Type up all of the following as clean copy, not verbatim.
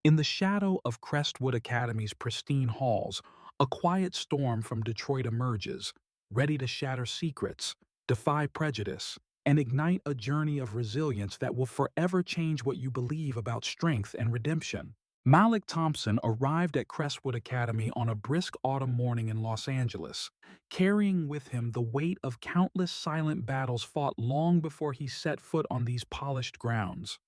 In the shadow of Crestwood Academy's pristine halls, a quiet storm from Detroit emerges, ready to shatter secrets, defy prejudice, and ignite a journey of resilience that will forever change what you believe about strength and redemption. Malik Thompson arrived at Crestwood Academy on a brisk autumn morning in Los Angeles, carrying with him the weight of countless silent battles fought long before he set foot on these polished grounds.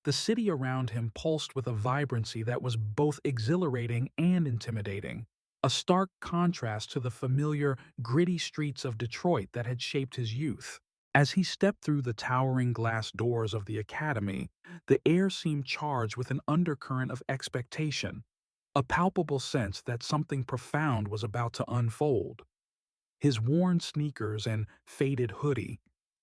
The city around him pulsed with a vibrancy that was both exhilarating and intimidating, a stark contrast to the familiar, gritty streets of Detroit that had shaped his youth. As he stepped through the towering glass doors of the academy, the air seemed charged with an undercurrent of expectation, a palpable sense that something profound was about to unfold. His worn sneakers and faded hoodie,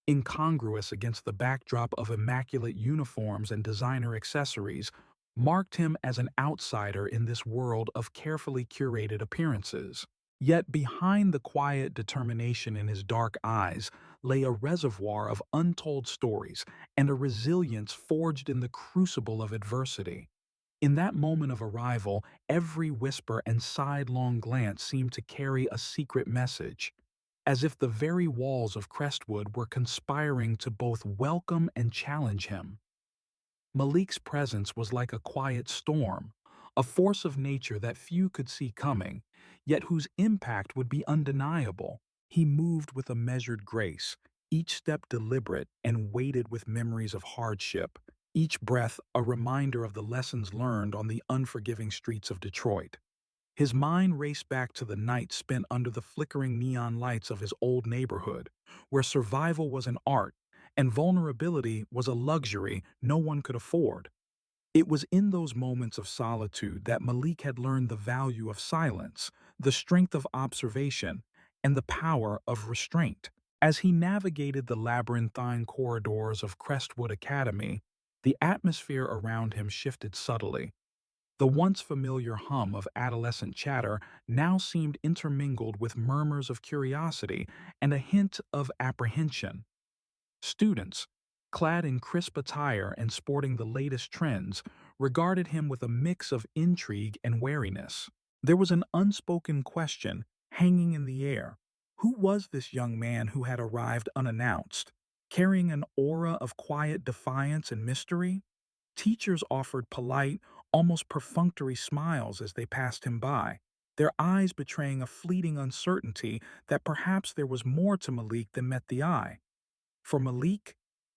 incongruous against the backdrop of immaculate uniforms and designer accessories, marked him as an outsider in this world of carefully curated appearances. Yet behind the quiet determination in his dark eyes lay a reservoir of untold stories and a resilience forged in the crucible of adversity. In that moment of arrival, every whisper and sidelong glance seemed to carry a secret message, as if the very walls of Crestwood were conspiring to both welcome and challenge him. Malik's presence was like a quiet storm, a force of nature that few could see coming, yet whose impact would be undeniable. He moved with a measured grace, each step deliberate and weighted with memories of hardship, each breath a reminder of the lessons learned on the unforgiving streets of Detroit. His mind raced back to the nights spent under the flickering neon lights of his old neighborhood, where survival was an art and vulnerability was a luxury no one could afford. It was in those moments of solitude that Malik had learned the value of silence, the strength of observation, and the power of restraint. As he navigated the labyrinthine corridors of Crestwood Academy, the atmosphere around him shifted subtly. The once familiar hum of adolescent chatter now seemed intermingled with murmurs of curiosity and a hint of apprehension. Students, clad in crisp attire and sporting the latest trends, regarded him with a mix of intrigue and wariness. There was an unspoken question hanging in the air. Who was this young man who had arrived unannounced, carrying an aura of quiet defiance and mystery? Teachers offered polite, almost perfunctory smiles as they passed him by, their eyes betraying a fleeting uncertainty that perhaps there was more to Malik than met the eye. For Malik,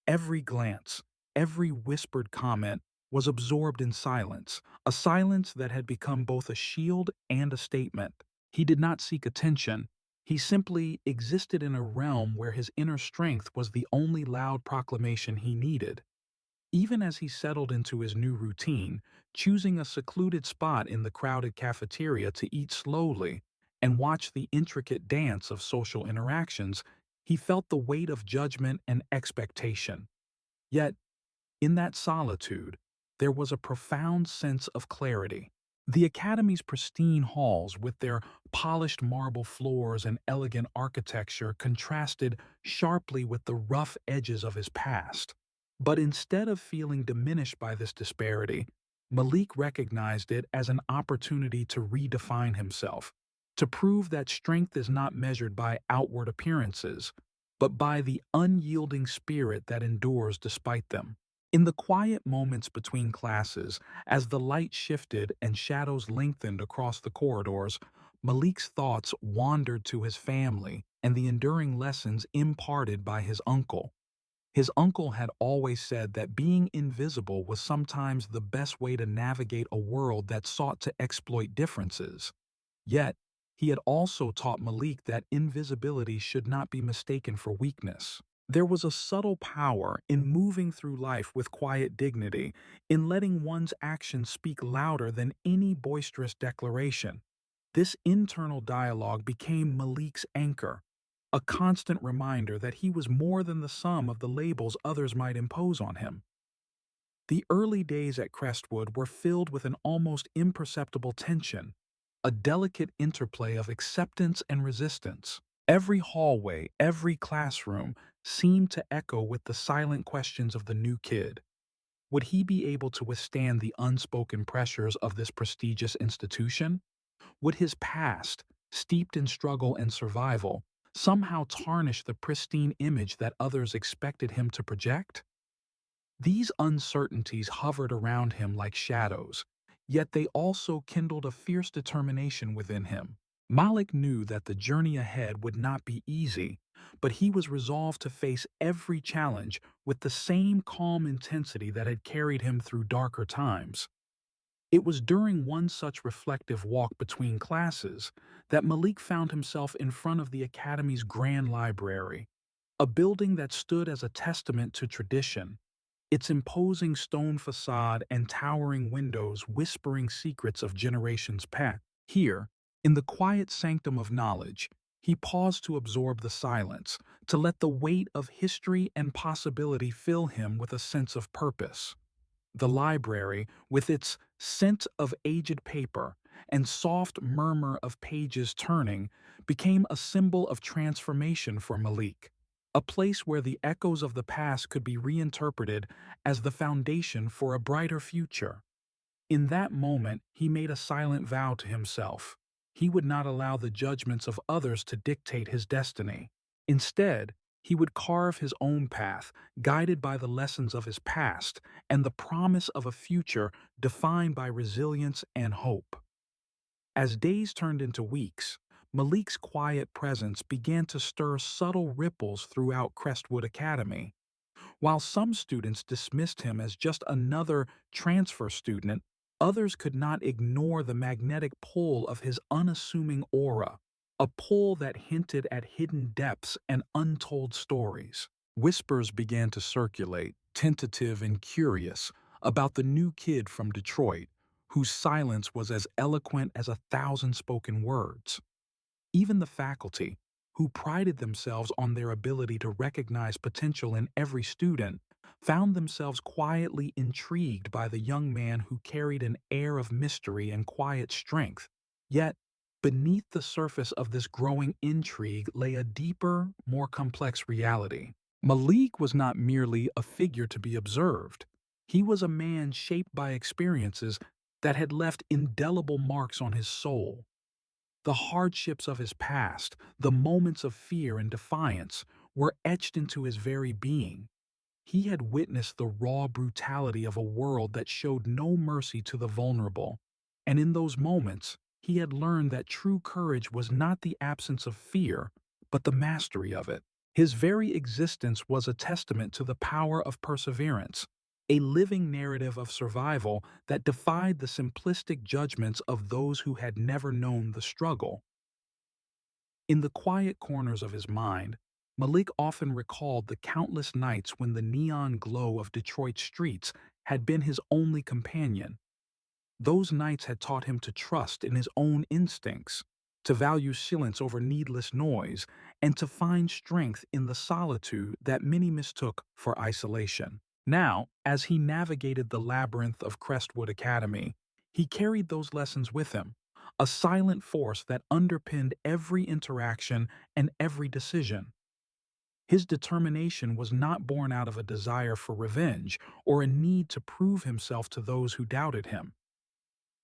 every glance, every whispered comment was absorbed in silence, a silence that had become both a shield and a statement. He did not seek attention. He simply existed in a realm where his inner strength was the only loud proclamation he needed. Even as he settled into his new routine, choosing a secluded spot in the crowded cafeteria to eat slowly and watch the intricate dance of social interactions, he felt the weight of judgment and expectation. Yet, in that solitude, there was a profound sense of clarity. The Academy's pristine halls, with their polished marble floors and elegant architecture, contrasted sharply with the rough edges of his past. But instead of feeling diminished by this disparity, Malik recognized it as an opportunity to redefine himself, to prove that strength is not measured by outward appearances, but by the unyielding spirit that endures despite them. In the quiet moments between classes, as the light shifted and shadows lengthened across the corridors, Malik's thoughts wandered to his family and the enduring lessons imparted by his uncle. His uncle had always said that being invisible was sometimes the best way to navigate a world that sought to exploit differences. Yet, he had also taught Malik that invisibility should not be mistaken for weakness. There was a subtle power in moving through life with quiet dignity, in letting one's actions speak louder than any boisterous declaration. This internal dialogue became Malik's anchor, a constant reminder that he was more than the sum of the labels others might impose on him. The early days at Crestwood were filled with an almost imperceptible tension, a delicate interplay of acceptance and resistance. Every hallway, every classroom seemed to echo with the silent questions of the new kid. Would he be able to withstand the unspoken pressures of this prestigious institution? Would his past, steeped in struggle and survival, somehow tarnish the pristine image that others expected him to project? These uncertainties hovered around him like shadows, yet they also kindled a fierce determination within him. Malik knew that the journey ahead would not be easy, but he was resolved to face every challenge with the same calm intensity that had carried him through darker times. It was during one such reflective walk between classes that Malik found himself in front of the Academy's grand library, a building that stood as a testament to tradition, its imposing stone facade and towering windows whispering secrets of generations past. Here, in the quiet sanctum of knowledge, he paused to absorb the silence, to let the weight of history and possibility fill him with a sense of purpose. The library, with its scent of aged paper and soft murmur of pages turning, became a symbol of transformation for Malik, a place where the echoes of the past could be reinterpreted as the foundation for a brighter future. In that moment, he made a silent vow to himself. He would not allow the judgments of others to dictate his destiny. Instead, he would carve his own path, guided by the lessons of his past and the promise of a future defined by resilience and hope. As days turned into weeks, Malik's quiet presence began to stir subtle ripples throughout Crestwood Academy. While some students dismissed him as just another transfer student, others could not ignore the magnetic pull of his unassuming aura, a pull that hinted at hidden depths and untold stories. Whispers began to circulate, tentative and curious, about the new kid from Detroit, whose silence was as eloquent as 1,000 spoken words. Even the faculty, who prided themselves on their ability to recognize potential in every student, found themselves quietly intrigued by the young man who carried an air of mystery and quiet strength. Yet, beneath the surface of this growing intrigue lay a deeper, more complex reality. Malik was not merely a figure to be observed. He was a man shaped by experiences that had left indelible marks on his soul. The hardships of his past, the moments of fear and defiance, were etched into his very being. He had witnessed the raw brutality of a world that showed no mercy to the vulnerable, and in those moments, he had learned that true courage was not the absence of fear, but the mastery of it. His very existence was a testament to the power of perseverance, a living narrative of survival that defied the simplistic judgments of those who had never known the struggle. In the quiet corners of his mind, Malik often recalled the countless nights when the neon glow of Detroit streets had been his only companion. Those nights had taught him to trust in his own instincts, to value silence over needless noise, and to find strength in the solitude that many mistook for isolation. Now, as he navigated the labyrinth of Crestwood Academy, he carried those lessons with him, a silent force that underpinned every interaction and every decision. His determination was not born out of a desire for revenge or a need to prove himself to those who doubted him.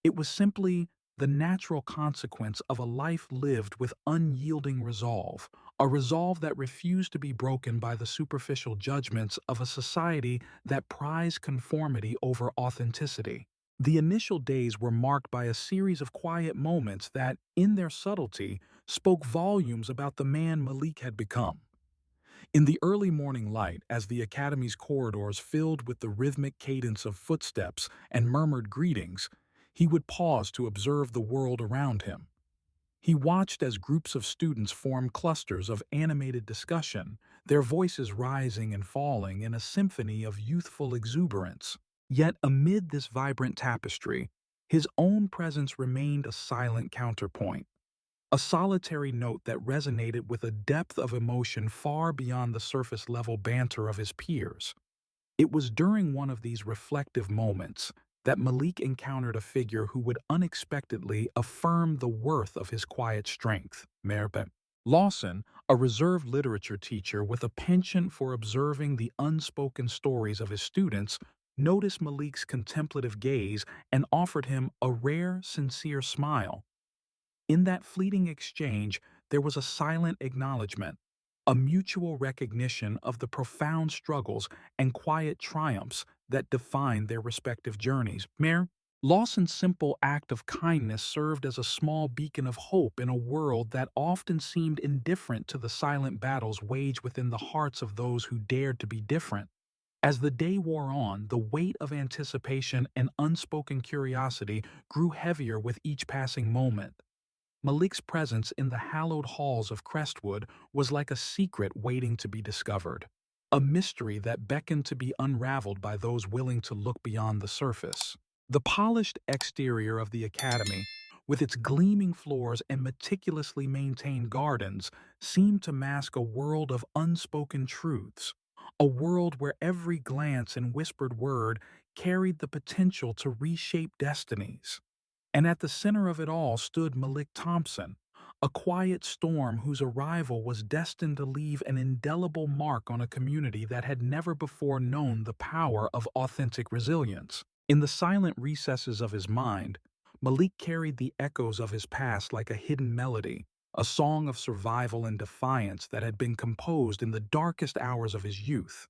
It was simply the natural consequence of a life lived with unyielding resolve, a resolve that refused to be broken by the superficial judgments of a society that prized conformity over authenticity. The initial days were marked by a series of quiet moments that, in their subtlety, spoke volumes about the man Malik had become. In the early morning light, as the Academy's corridors filled with the rhythmic cadence of footsteps and murmured greetings, he would pause to observe the world around him. He watched as groups of students formed clusters of animated discussion, their voices rising and falling in a symphony of youthful exuberance. Yet amid this vibrant tapestry, his own presence remained a silent counterpoint, a solitary note that resonated with a depth of emotion far beyond the surface-level banter of his peers. It was during one of these reflective moments that Malik encountered a figure who would unexpectedly affirm the worth of his quiet strength. Merbe Lawson, a reserved literature teacher with a penchant for observing the unspoken stories of his students, noticed Malik's contemplative gaze and offered him a rare, sincere smile. In that fleeting exchange, there was a silent acknowledgement, a mutual recognition of the profound struggles and quiet triumphs that defined their respective journeys. Mayor, Lawson's simple act of kindness served as a small beacon of hope in a world that often seemed indifferent to the silent battles waged within the hearts of those who dared to be different. As the day wore on, the weight of anticipation and unspoken curiosity grew heavier with each passing moment. Malik's presence in the hallowed halls of Crestwood was like a secret waiting to be discovered, a mystery that beckoned to be unraveled by those willing to look beyond the surface. The polished exterior of the academy, with its gleaming floors and meticulously maintained gardens, seemed to mask a world of unspoken truths, a world where every glance and whispered word carried the potential to reshape destinies. And at the center of it all stood Malik Thompson, a quiet storm whose arrival was destined to leave an indelible mark on a community that had never before known the power of authentic resilience. In the silent recesses of his mind, Malik carried the echoes of his past like a hidden melody, a song of survival and defiance that had been composed in the darkest hours of his youth.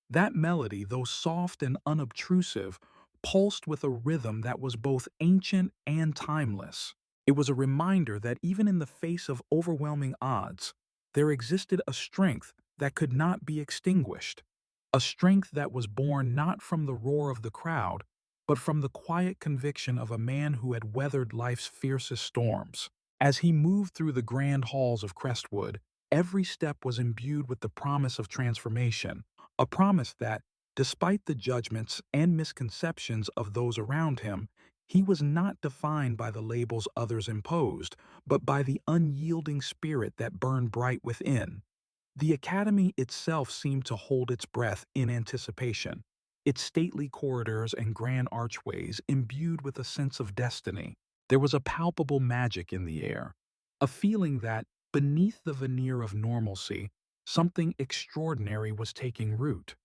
That melody, though soft and unobtrusive, pulsed with a rhythm that was both ancient and timeless. It was a reminder that even in the face of overwhelming odds, there existed a strength that could not be extinguished, a strength that was born not from the roar of the crowd, but from the quiet conviction of a man who had weathered life's fiercest storms. As he moved through the grand halls of Crestwood, every step was imbued with the promise of transformation, a promise that, despite the judgments and misconceptions of those around him, he was not defined by the labels others imposed, but by the unyielding spirit that burned bright within. The academy itself seemed to hold its breath in anticipation, its stately corridors and grand archways imbued with a sense of destiny. There was a palpable magic in the air, a feeling that, beneath the veneer of normalcy, something extraordinary was taking root.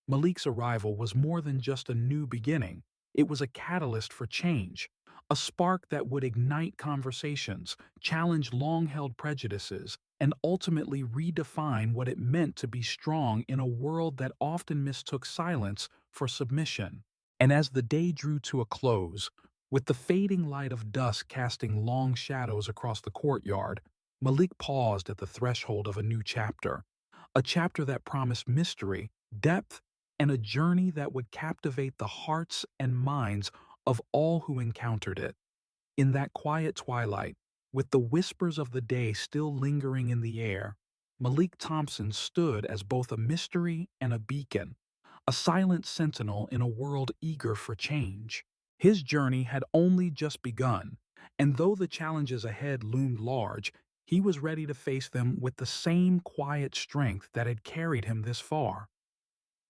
Malik's arrival was more than just a new beginning. It was a catalyst for change, a spark that would ignite conversations, challenge long-held prejudices, and ultimately redefine what it meant to be strong in a world that often mistook silence for submission. And as the day drew to a close, with the fading light of dusk casting long shadows across the courtyard, Malik paused at the threshold of a new chapter, a chapter that promised mystery, depth, and a journey that would captivate the hearts and minds of all who encountered it. In that quiet twilight, with the whispers of the day still lingering in the air, Malik Thompson stood as both a mystery and a beacon, a silent sentinel in a world eager for change. His journey had only just begun, and though the challenges ahead loomed large, he was ready to face them with the same quiet strength that had carried him this far.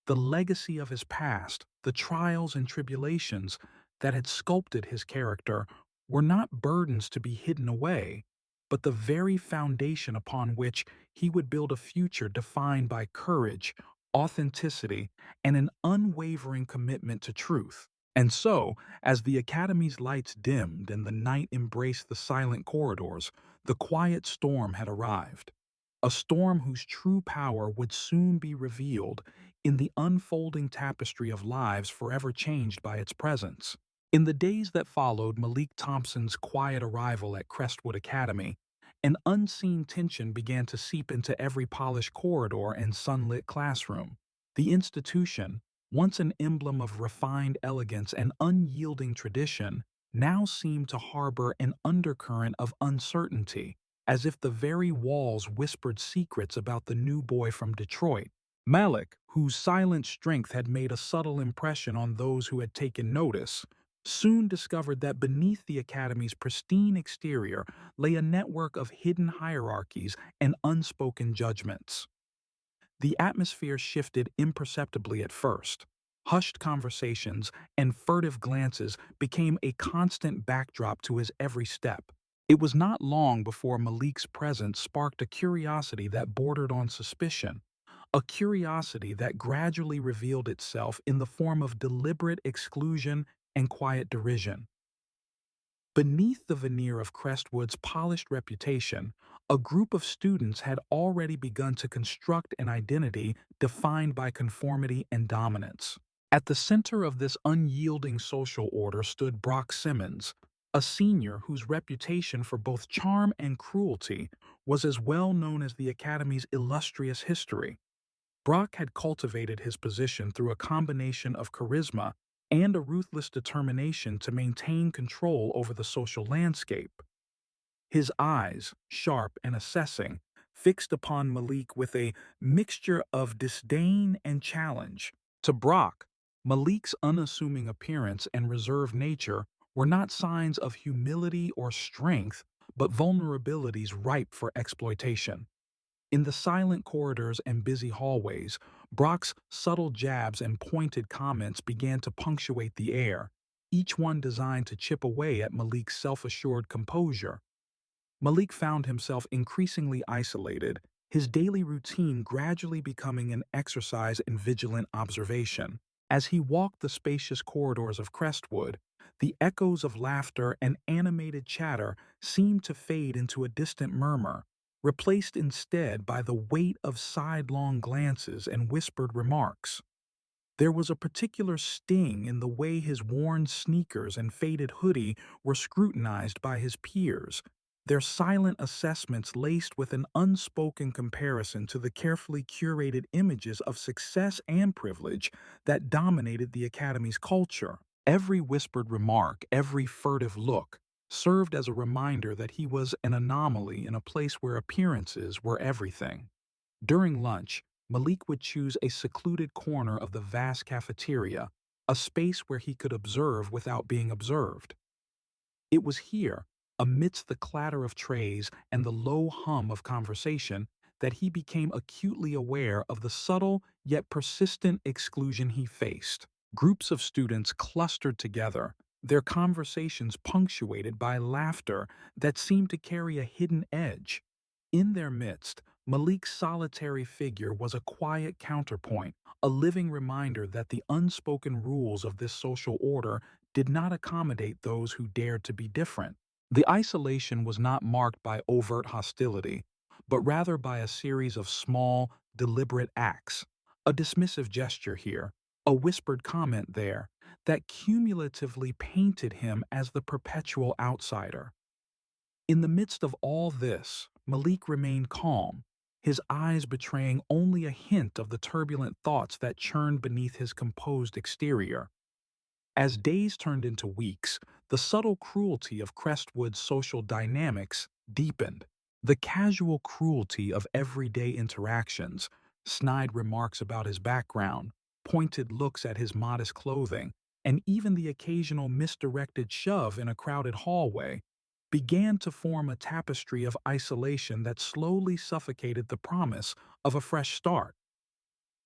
The legacy of his past, the trials and tribulations that had sculpted his character, were not burdens to be hidden away, but the very foundation upon which he would build a future defined by courage, authenticity, and an unwavering commitment to truth. And so, as the Academy's lights dimmed and the night embraced the silent corridors, the quiet storm had arrived. A storm whose true power would soon be revealed in the unfolding tapestry of lives forever changed by its presence. In the days that followed Malik Thompson's quiet arrival at Crestwood Academy, an unseen tension began to seep into every polished corridor and sunlit classroom. The institution, once an emblem of refined elegance and unyielding tradition, now seemed to harbor an undercurrent of uncertainty, as if the very walls whispered secrets about the new boy from Detroit. Malik, whose silent strength had made a subtle impression on those who had taken notice, soon discovered that beneath the Academy's pristine exterior lay a network of hidden hierarchies and unspoken judgments. The atmosphere shifted imperceptibly at first. Hushed conversations and furtive glances became a constant backdrop to his every step. It was not long before Malik's presence sparked a curiosity that bordered on suspicion, a curiosity that gradually revealed itself in the form of deliberate exclusion and quiet derision. Beneath the veneer of Crestwood's polished reputation, a group of students had already begun to construct an identity defined by conformity and dominance. At the center of this unyielding social order stood Brock Simmons, a senior whose reputation for both charm and cruelty was as well known as the Academy's illustrious history. Brock had cultivated his position through a combination of charisma and a ruthless determination to maintain control over the social landscape. His eyes, sharp and assessing, fixed upon Malik with a mixture of disdain and challenge. To Brock, Malik's unassuming appearance and reserved nature were not signs of humility or strength, but vulnerabilities ripe for exploitation. In the silent corridors and busy hallways, Brock's subtle jabs and pointed comments began to punctuate the air, each one designed to chip away at Malik's self-assured composure. Malik found himself increasingly isolated, his daily routine gradually becoming an exercise in vigilant observation. As he walked the spacious corridors of Crestwood, the echoes of laughter and animated chatter seemed to fade into a distant murmur, replaced instead by the weight of sidelong glances and whispered remarks. There was a particular sting in the way his worn sneakers and faded hoodie were scrutinized by his peers, their silent assessments laced with an unspoken comparison to the carefully curated images of success and privilege that dominated the Academy's culture. Every whispered remark, every furtive look, served as a reminder that he was an anomaly in a place where appearances were everything. During lunch, Malik would choose a secluded corner of the vast cafeteria, a space where he could observe without being observed. It was here, amidst the clatter of trays and the low hum of conversation, that he became acutely aware of the subtle yet persistent exclusion he faced. Groups of students clustered together, their conversations punctuated by laughter that seemed to carry a hidden edge. In their midst, Malik's solitary figure was a quiet counterpoint, a living reminder that the unspoken rules of this social order did not accommodate those who dared to be different. The isolation was not marked by overt hostility, but rather by a series of small, deliberate acts, a dismissive gesture here, a whispered comment there, that cumulatively painted him as the perpetual outsider. In the midst of all this, Malik remained calm, his eyes betraying only a hint of the turbulent thoughts that churned beneath his composed exterior. As days turned into weeks, the subtle cruelty of Crestwood's social dynamics deepened. The casual cruelty of everyday interactions, snide remarks about his background, pointed looks at his modest clothing, and even the occasional misdirected shove in a crowded hallway, began to form a tapestry of isolation that slowly suffocated the promise of a fresh start.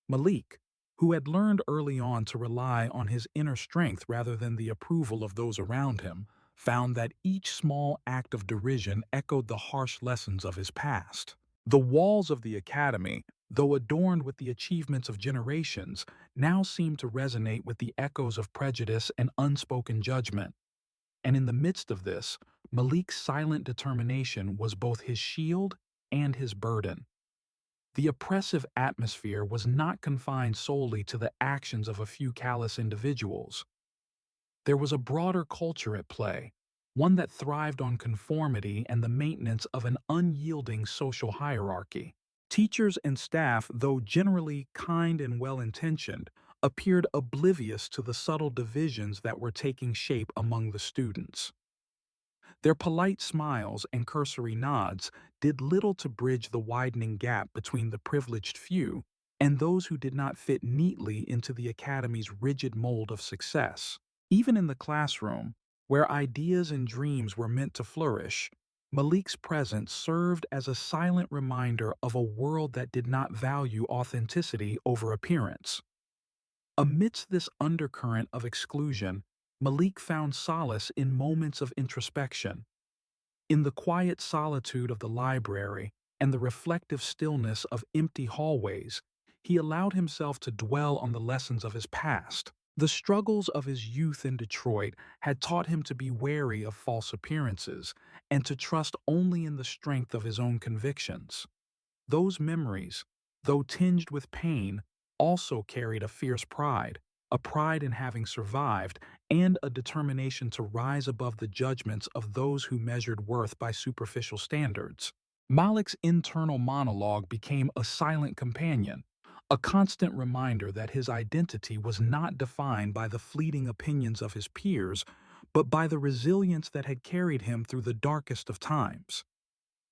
Malik, who had learned early on to rely on his inner strength rather than the approval of those around him, found that each small act of derision echoed the harsh lessons of his past. The walls of the academy, though adorned with the achievements of generations, now seemed to resonate with the echoes of prejudice and unspoken judgment. And in the midst of this, Malik's silent determination was both his shield and his burden. The oppressive atmosphere was not confined solely to the actions of a few callous individuals. There was a broader culture at play, one that thrived on conformity and the maintenance of an unyielding social hierarchy. Teachers and staff, though generally kind and well-intentioned, appeared oblivious to the subtle divisions that were taking shape among the students. Their polite smiles and cursory nods did little to bridge the widening gap between the privileged few and those who did not fit neatly into the academy's rigid mold of success. Even in the classroom, where ideas and dreams were meant to flourish, Malik's presence served as a silent reminder of a world that did not value authenticity over appearance. Amidst this undercurrent of exclusion, Malik found solace in moments of introspection. In the quiet solitude of the library and the reflective stillness of empty hallways, He allowed himself to dwell on the lessons of his past. The struggles of his youth in Detroit had taught him to be wary of false appearances and to trust only in the strength of his own convictions. Those memories, though tinged with pain, also carried a fierce pride, a pride in having survived, and a determination to rise above the judgments of those who measured worth by superficial standards. Malik's internal monologue became a silent companion, a constant reminder that his identity was not defined by the fleeting opinions of his peers, but by the resilience that had carried him through the darkest of times.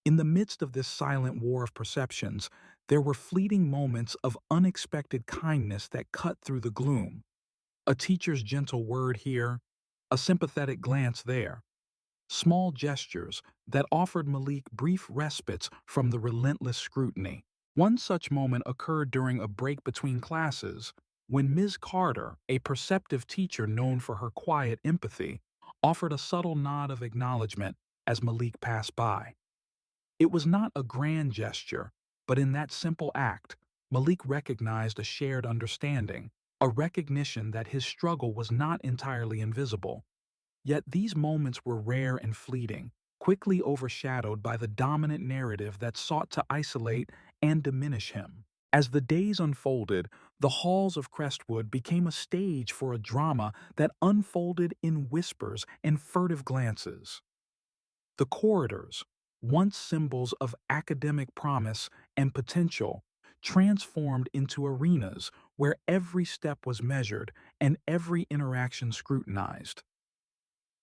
In the midst of this silent war of perceptions, there were fleeting moments of unexpected kindness that cut through the gloom. A teacher's gentle word here, a sympathetic glance there. Small gestures that offered Malik brief respites from the relentless scrutiny. One such moment occurred during a break between classes, when Ms. Carter, a perceptive teacher known for her quiet empathy, offered a subtle nod of acknowledgement as Malik passed by. It was not a grand gesture, but in that simple act, Malik recognized a shared understanding, a recognition that his struggle was not entirely invisible. Yet these moments were rare and fleeting, quickly overshadowed by the dominant narrative that sought to isolate and diminish him. As the days unfolded, the halls of Crestwood became a stage for a drama that unfolded in whispers and furtive glances. The corridors, once symbols of academic promise and potential, transformed into arenas where every step was measured and every interaction scrutinized.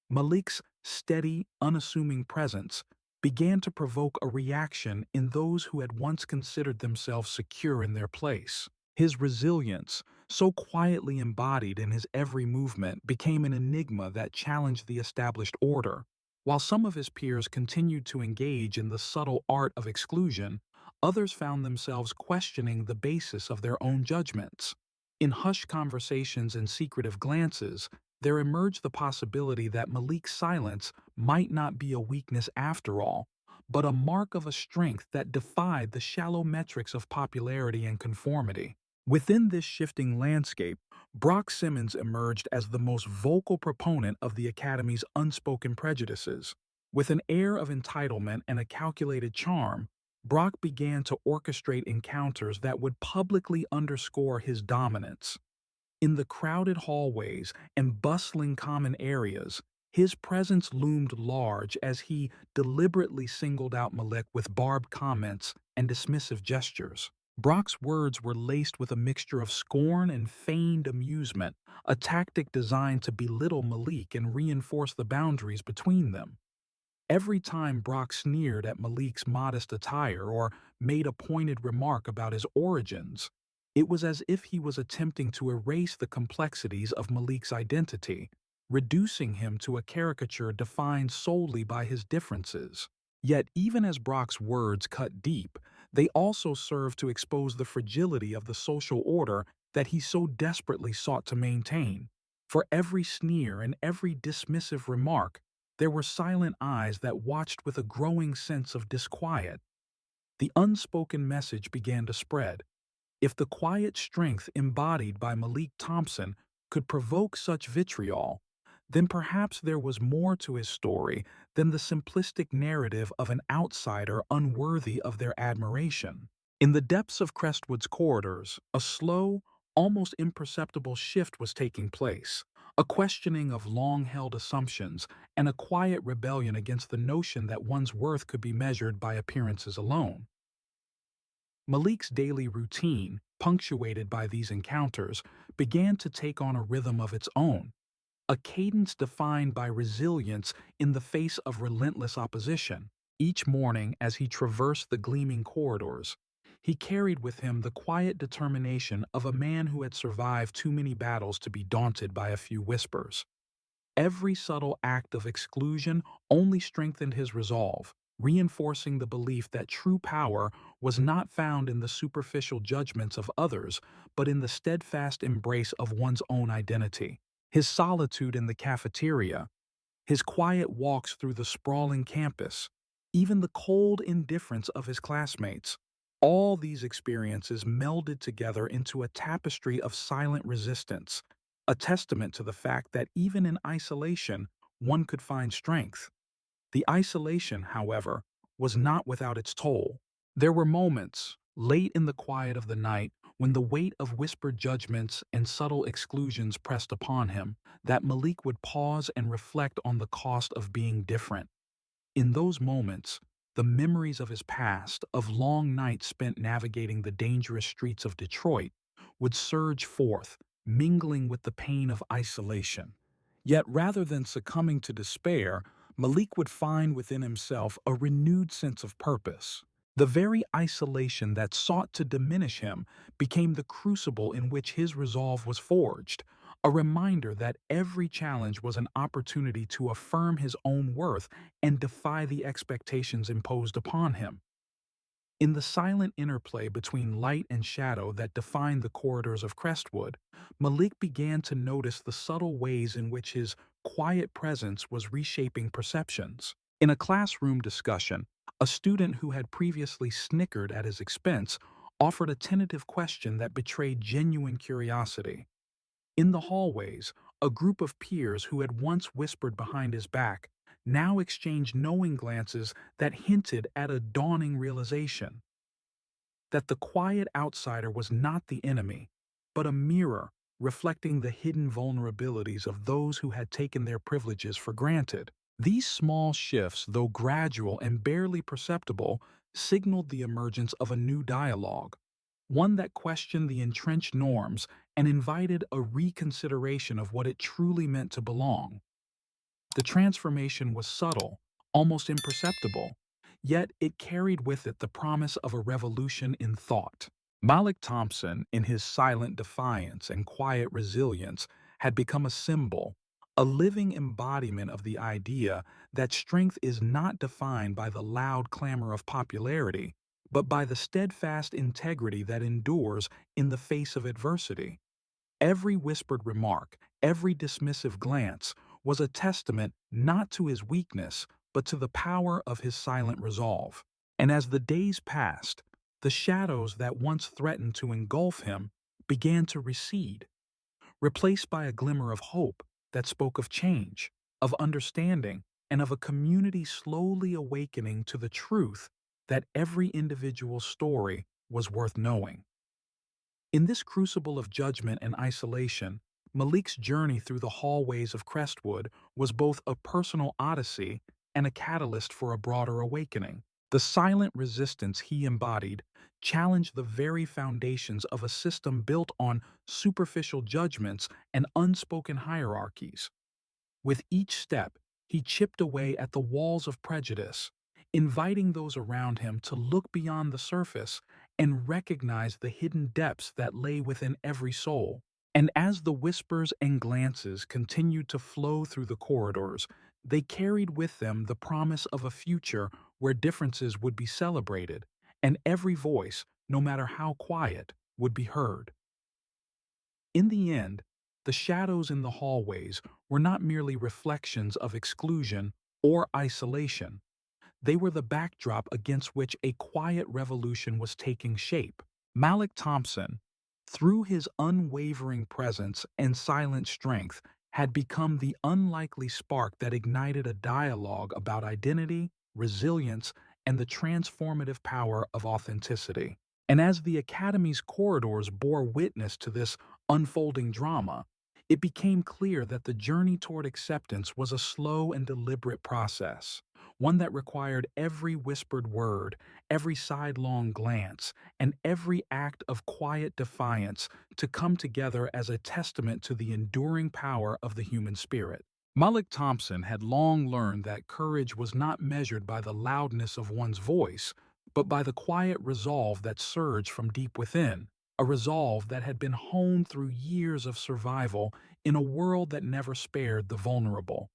Malik's steady, unassuming presence began to provoke a reaction in those who had once considered themselves secure in their place. His resilience, so quietly embodied in his every movement, became an enigma that challenged the established order. While some of his peers continued to engage in the subtle art of exclusion, others found themselves questioning the basis of their own judgments. In hushed conversations and secretive glances, there emerged the possibility that Malik's silence might not be a weakness after all, but a mark of a strength that defied the shallow metrics of popularity and conformity. Within this shifting landscape, Brock Simmons emerged as the most vocal proponent of the Academy's unspoken prejudices. With an air of entitlement and a calculated charm, Brock began to orchestrate encounters that would publicly underscore his dominance. In the crowded hallways and bustling common areas, his presence loomed large as he deliberately singled out Malik with barbed comments and dismissive gestures. Brock's words were laced with a mixture of scorn and feigned amusement, a tactic designed to belittle Malik and reinforce the boundaries between them. Every time Brock sneered at Malik's modest attire or made a pointed remark about his origins, it was as if he was attempting to erase the complexities of Malik's identity, reducing him to a caricature defined solely by his differences. Yet even as Brock's words cut deep, they also served to expose the fragility of the social order that he so desperately sought to maintain. For every sneer and every dismissive remark, there were silent eyes that watched with a growing sense of disquiet. The unspoken message began to spread. If the quiet strength embodied by Malik Thompson could provoke such vitriol, then perhaps there was more to his story than the simplistic narrative of an outsider unworthy of their admiration. In the depths of Crestwood's corridors, a slow, almost imperceptible shift was taking place, a questioning of long-held assumptions and a quiet rebellion against the notion that one's worth could be measured by appearances alone. Malik's daily routine, punctuated by these encounters, began to take on a rhythm of its own, a cadence defined by resilience in the face of relentless opposition. Each morning, as he traversed the gleaming corridors, he carried with him the quiet determination of a man who had survived too many battles to be daunted by a few whispers. Every subtle act of exclusion only strengthened his resolve, reinforcing the belief that true power was not found in the superficial judgments of others, but in the steadfast embrace of one's own identity. His solitude in the cafeteria, his quiet walks through the sprawling campus, even the cold indifference of his classmates, All these experiences melded together into a tapestry of silent resistance, a testament to the fact that even in isolation, one could find strength. The isolation, however, was not without its toll. There were moments, late in the quiet of the night, when the weight of whispered judgments and subtle exclusions pressed upon him, that Malik would pause and reflect on the cost of being different. In those moments, the memories of his past, of long nights spent navigating the dangerous streets of Detroit, would surge forth, mingling with the pain of isolation. Yet rather than succumbing to despair, Malik would find within himself a renewed sense of purpose. The very isolation that sought to diminish him became the crucible in which his resolve was forged, a reminder that every challenge was an opportunity to affirm his own worth and defy the expectations imposed upon him. In the silent interplay between light and shadow that defined the corridors of Crestwood, Malik began to notice the subtle ways in which his quiet presence was reshaping perceptions. In a classroom discussion, a student who had previously snickered at his expense offered a tentative question that betrayed genuine curiosity. In the hallways, a group of peers who had once whispered behind his back now exchanged knowing glances that hinted at a dawning realization that the quiet outsider was not the enemy, but a mirror reflecting the hidden vulnerabilities of those who had taken their privileges for granted. These small shifts, though gradual and barely perceptible, signaled the emergence of a new dialogue, one that questioned the entrenched norms and invited a reconsideration of what it truly meant to belong. The transformation was subtle, almost imperceptible, yet it carried with it the promise of a revolution in thought. Malik Thompson, in his silent defiance and quiet resilience, had become a symbol, a living embodiment of the idea that strength is not defined by the loud clamor of popularity, but by the steadfast integrity that endures in the face of adversity. Every whispered remark, every dismissive glance was a testament not to his weakness, but to the power of his silent resolve. And as the days passed, the shadows that once threatened to engulf him began to recede, replaced by a glimmer of hope that spoke of change, of understanding, and of a community slowly awakening to the truth that every individual story was worth knowing. In this crucible of judgment and isolation, Malik's journey through the hallways of Crestwood was both a personal odyssey and a catalyst for a broader awakening. The silent resistance he embodied challenged the very foundations of a system built on superficial judgments and unspoken hierarchies. With each step, he chipped away at the walls of prejudice, inviting those around him to look beyond the surface and recognize the hidden depths that lay within every soul. And as the whispers and glances continued to flow through the corridors, they carried with them the promise of a future where differences would be celebrated, and every voice, no matter how quiet, would be heard. In the end, the shadows in the hallways were not merely reflections of exclusion or isolation. They were the backdrop against which a quiet revolution was taking shape. Malik Thompson, through his unwavering presence and silent strength, had become the unlikely spark that ignited a dialogue about identity, resilience, and the transformative power of authenticity. And as the Academy's corridors bore witness to this unfolding drama, it became clear that the journey toward acceptance was a slow and deliberate process, one that required every whispered word, every sidelong glance, and every act of quiet defiance to come together as a testament to the enduring power of the human spirit. Malik Thompson had long learned that courage was not measured by the loudness of one's voice, but by the quiet resolve that surged from deep within, a resolve that had been honed through years of survival in a world that never spared the vulnerable.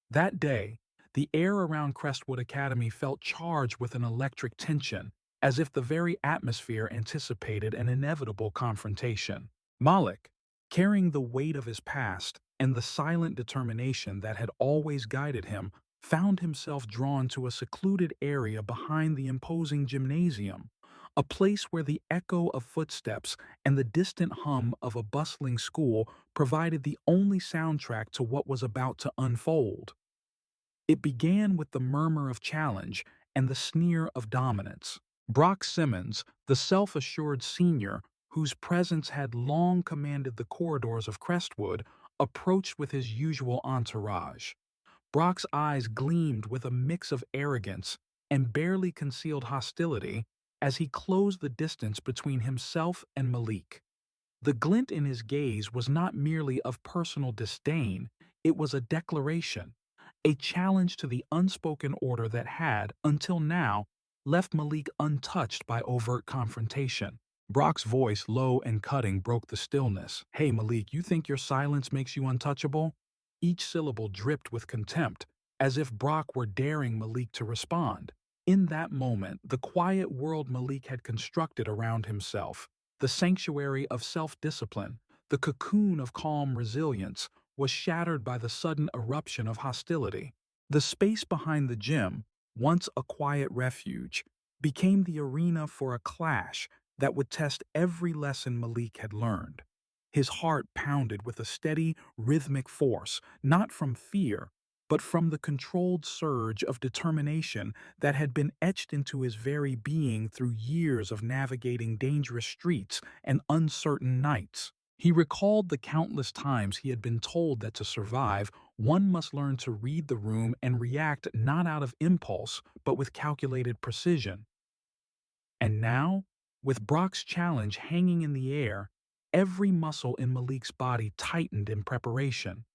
That day, the air around Crestwood Academy felt charged with an electric tension, as if the very atmosphere anticipated an inevitable confrontation. Malik, carrying the weight of his past and the silent determination that had always guided him, found himself drawn to a secluded area behind the imposing gymnasium, a place where the echo of footsteps and the distant hum of a bustling school provided the only soundtrack to what was about to unfold. It began with the murmur of challenge and the sneer of dominance. Brock Simmons, the self-assured senior whose presence had long commanded the corridors of Crestwood, approached with his usual entourage. Brock's eyes gleamed with a mix of arrogance and barely concealed hostility as he closed the distance between himself and Malik. The glint in his gaze was not merely of personal disdain, it was a declaration, a challenge to the unspoken order that had, until now, left Malik untouched by overt confrontation. Brock's voice, low and cutting, broke the stillness. "Hey, Malik, you think your silence makes you untouchable?" Each syllable dripped with contempt, as if Brock were daring Malik to respond. In that moment, the quiet world Malik had constructed around himself, the sanctuary of self-discipline, the cocoon of calm resilience, was shattered by the sudden eruption of hostility. The space behind the gym, once a quiet refuge, became the arena for a clash that would test every lesson Malik had learned. His heart pounded with a steady, rhythmic force, not from fear, but from the controlled surge of determination that had been etched into his very being through years of navigating dangerous streets and uncertain nights. He recalled the countless times he had been told that to survive, one must learn to read the room and react not out of impulse, but with calculated precision. And now, with Brock's challenge hanging in the air, every muscle in Malik's body tightened in preparation.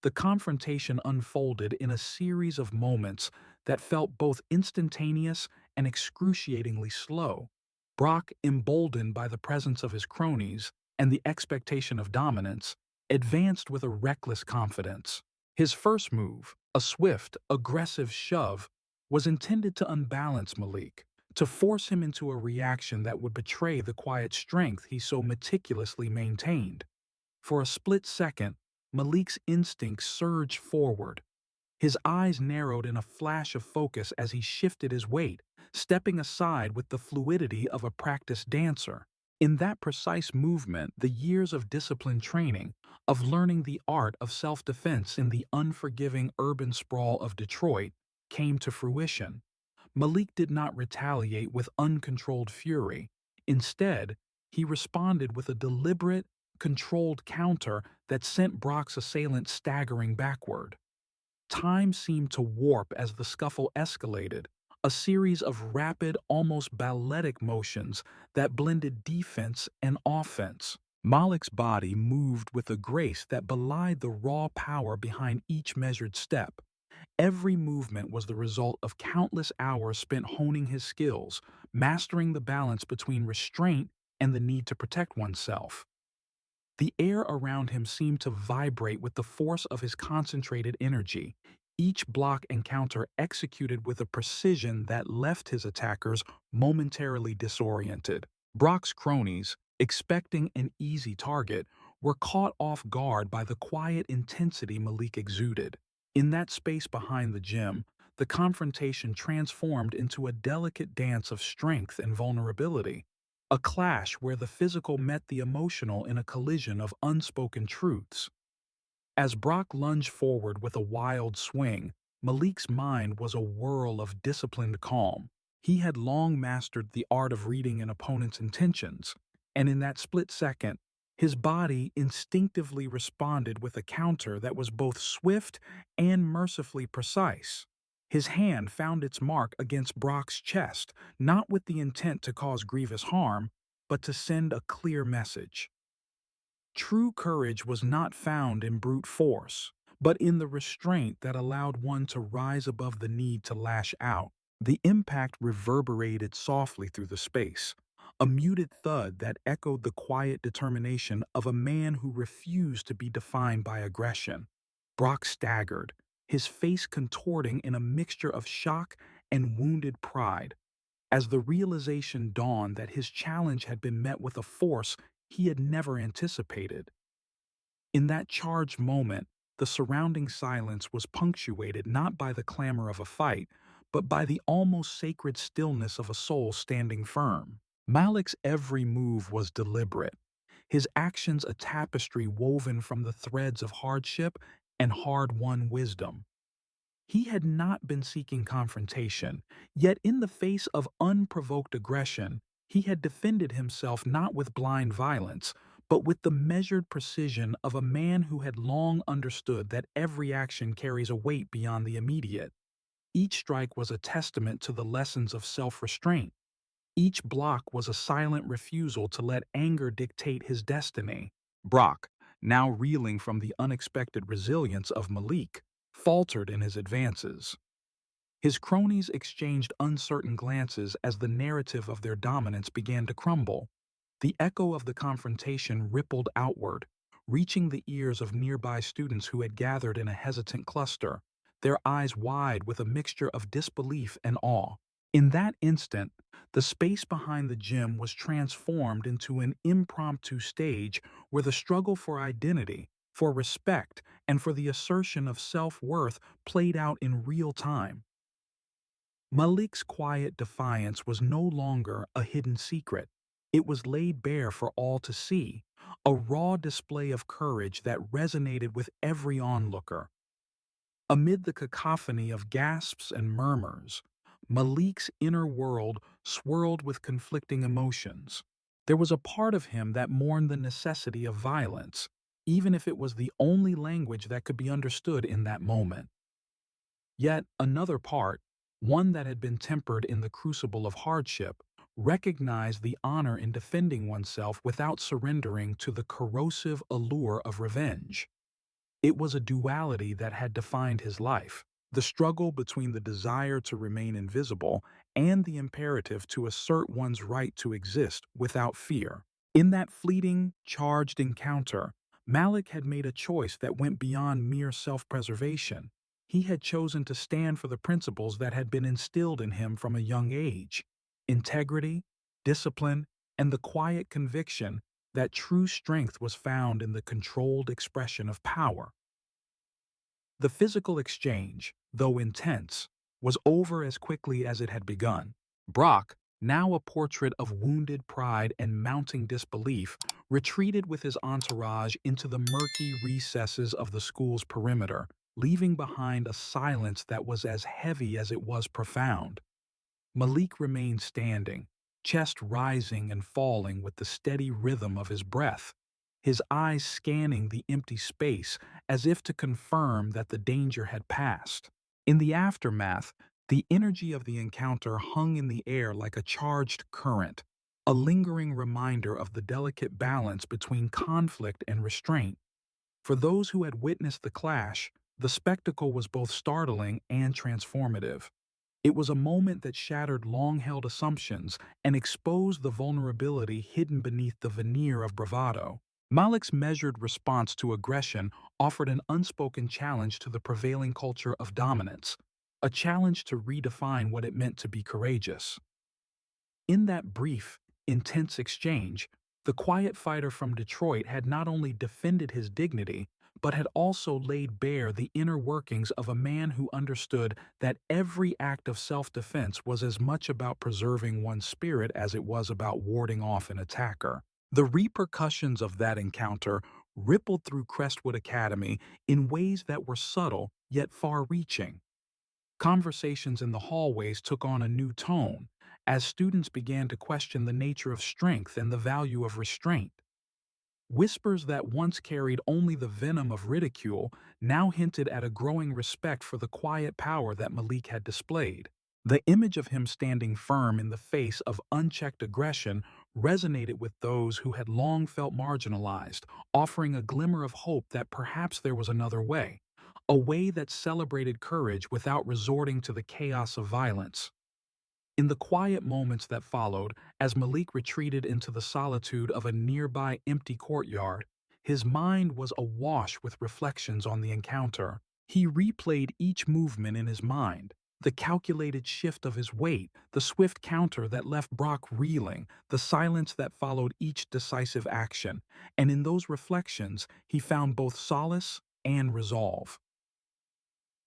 The confrontation unfolded in a series of moments that felt both instantaneous and excruciatingly slow. Brock, emboldened by the presence of his cronies and the expectation of dominance, advanced with a reckless confidence. His first move, a swift, aggressive shove, was intended to unbalance Malik, to force him into a reaction that would betray the quiet strength he so meticulously maintained. For a split second, Malik's instincts surged forward. His eyes narrowed in a flash of focus as he shifted his weight, stepping aside with the fluidity of a practiced dancer. In that precise movement, the years of disciplined training, of learning the art of self-defense in the unforgiving urban sprawl of Detroit, came to fruition. Malik did not retaliate with uncontrolled fury. Instead, he responded with a deliberate, controlled counter that sent Brock's assailant staggering backward. Time seemed to warp as the scuffle escalated, a series of rapid, almost balletic motions that blended defense and offense. Malik's body moved with a grace that belied the raw power behind each measured step. Every movement was the result of countless hours spent honing his skills, mastering the balance between restraint and the need to protect oneself. The air around him seemed to vibrate with the force of his concentrated energy, each block and counter executed with a precision that left his attackers momentarily disoriented. Brock's cronies, expecting an easy target, were caught off guard by the quiet intensity Malik exuded. In that space behind the gym, the confrontation transformed into a delicate dance of strength and vulnerability, a clash where the physical met the emotional in a collision of unspoken truths. As Brock lunged forward with a wild swing, Malik's mind was a whirl of disciplined calm. He had long mastered the art of reading an opponent's intentions, and in that split second, his body instinctively responded with a counter that was both swift and mercifully precise. His hand found its mark against Brock's chest, not with the intent to cause grievous harm, but to send a clear message. True courage was not found in brute force, but in the restraint that allowed one to rise above the need to lash out. The impact reverberated softly through the space, a muted thud that echoed the quiet determination of a man who refused to be defined by aggression. Brock staggered, his face contorting in a mixture of shock and wounded pride, as the realization dawned that his challenge had been met with a force he had never anticipated. In that charged moment, the surrounding silence was punctuated not by the clamor of a fight, but by the almost sacred stillness of a soul standing firm. Malik's every move was deliberate, his actions a tapestry woven from the threads of hardship and hard-won wisdom. He had not been seeking confrontation, yet in the face of unprovoked aggression, he had defended himself not with blind violence, but with the measured precision of a man who had long understood that every action carries a weight beyond the immediate. Each strike was a testament to the lessons of self-restraint. Each block was a silent refusal to let anger dictate his destiny. Brock, now reeling from the unexpected resilience of Malik, faltered in his advances. His cronies exchanged uncertain glances as the narrative of their dominance began to crumble. The echo of the confrontation rippled outward, reaching the ears of nearby students who had gathered in a hesitant cluster, their eyes wide with a mixture of disbelief and awe. In that instant, the space behind the gym was transformed into an impromptu stage where the struggle for identity, for respect, and for the assertion of self-worth played out in real time. Malik's quiet defiance was no longer a hidden secret. It was laid bare for all to see, a raw display of courage that resonated with every onlooker. Amid the cacophony of gasps and murmurs, Malik's inner world swirled with conflicting emotions. There was a part of him that mourned the necessity of violence, even if it was the only language that could be understood in that moment. Yet another part, one that had been tempered in the crucible of hardship, recognized the honor in defending oneself without surrendering to the corrosive allure of revenge. It was a duality that had defined his life, the struggle between the desire to remain invisible and the imperative to assert one's right to exist without fear. In that fleeting, charged encounter, Malik had made a choice that went beyond mere self-preservation. He had chosen to stand for the principles that had been instilled in him from a young age: integrity, discipline, and the quiet conviction that true strength was found in the controlled expression of power. The physical exchange, though intense, was over as quickly as it had begun. Brock, now a portrait of wounded pride and mounting disbelief, retreated with his entourage into the murky recesses of the school's perimeter, leaving behind a silence that was as heavy as it was profound. Malik remained standing, chest rising and falling with the steady rhythm of his breath, his eyes scanning the empty space as if to confirm that the danger had passed. In the aftermath, the energy of the encounter hung in the air like a charged current, a lingering reminder of the delicate balance between conflict and restraint. For those who had witnessed the clash, the spectacle was both startling and transformative. It was a moment that shattered long-held assumptions and exposed the vulnerability hidden beneath the veneer of bravado. Malik's measured response to aggression offered an unspoken challenge to the prevailing culture of dominance, a challenge to redefine what it meant to be courageous. In that brief, intense exchange, the quiet fighter from Detroit had not only defended his dignity, but had also laid bare the inner workings of a man who understood that every act of self-defense was as much about preserving one's spirit as it was about warding off an attacker. The repercussions of that encounter rippled through Crestwood Academy in ways that were subtle yet far-reaching. Conversations in the hallways took on a new tone as students began to question the nature of strength and the value of restraint. Whispers that once carried only the venom of ridicule now hinted at a growing respect for the quiet power that Malik had displayed. The image of him standing firm in the face of unchecked aggression resonated with those who had long felt marginalized, offering a glimmer of hope that perhaps there was another way, a way that celebrated courage without resorting to the chaos of violence. In the quiet moments that followed, as Malik retreated into the solitude of a nearby empty courtyard, his mind was awash with reflections on the encounter. He replayed each movement in his mind, the calculated shift of his weight, the swift counter that left Brock reeling, the silence that followed each decisive action, and in those reflections he found both solace and resolve.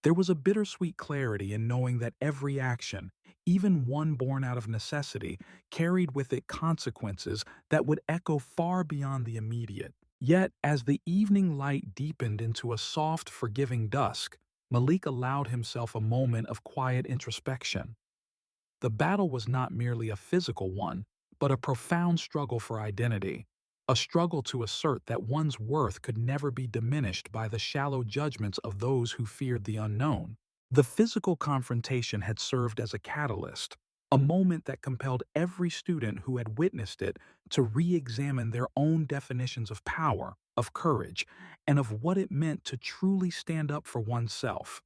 There was a bittersweet clarity in knowing that every action, even one born out of necessity, carried with it consequences that would echo far beyond the immediate. Yet, as the evening light deepened into a soft, forgiving dusk, Malik allowed himself a moment of quiet introspection. The battle was not merely a physical one, but a profound struggle for identity, a struggle to assert that one's worth could never be diminished by the shallow judgments of those who feared the unknown. The physical confrontation had served as a catalyst, a moment that compelled every student who had witnessed it to re-examine their own definitions of power, of courage, and of what it meant to truly stand up for oneself.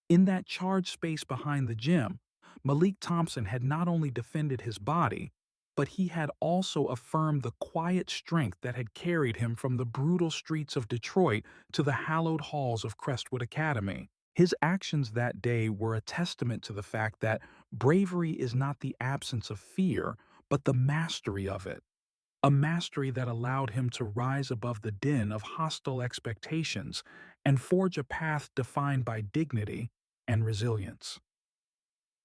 In that charged space behind the gym, Malik Thompson had not only defended his body, but he had also affirmed the quiet strength that had carried him from the brutal streets of Detroit to the hallowed halls of Crestwood Academy. His actions that day were a testament to the fact that bravery is not the absence of fear, but the mastery of it, a mastery that allowed him to rise above the din of hostile expectations and forge a path defined by dignity and resilience.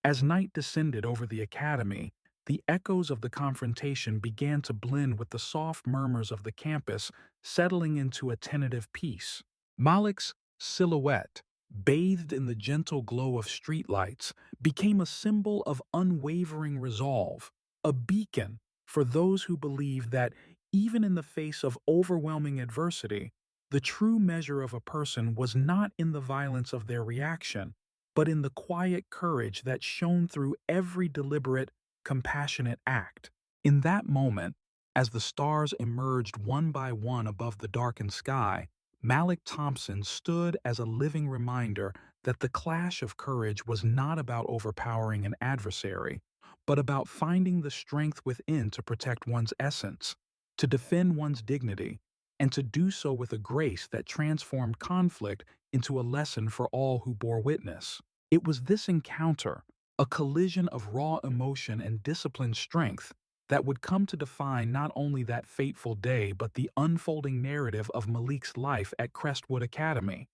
As night descended over the academy, the echoes of the confrontation began to blend with the soft murmurs of the campus, settling into a tentative peace. Malik's silhouette, bathed in the gentle glow of streetlights, became a symbol of unwavering resolve, a beacon for those who believe that even in the face of overwhelming adversity, the true measure of a person was not in the violence of their reaction, but in the quiet courage that shone through every deliberate, compassionate act. In that moment, as the stars emerged one by one above the darkened sky, Malik Thompson stood as a living reminder that the clash of courage was not about overpowering an adversary, but about finding the strength within to protect one's essence, to defend one's dignity, and to do so with a grace that transformed conflict into a lesson for all who bore witness. It was this encounter, a collision of raw emotion and disciplined strength, that would come to define not only that fateful day but the unfolding narrative of Malik's life at Crestwood Academy.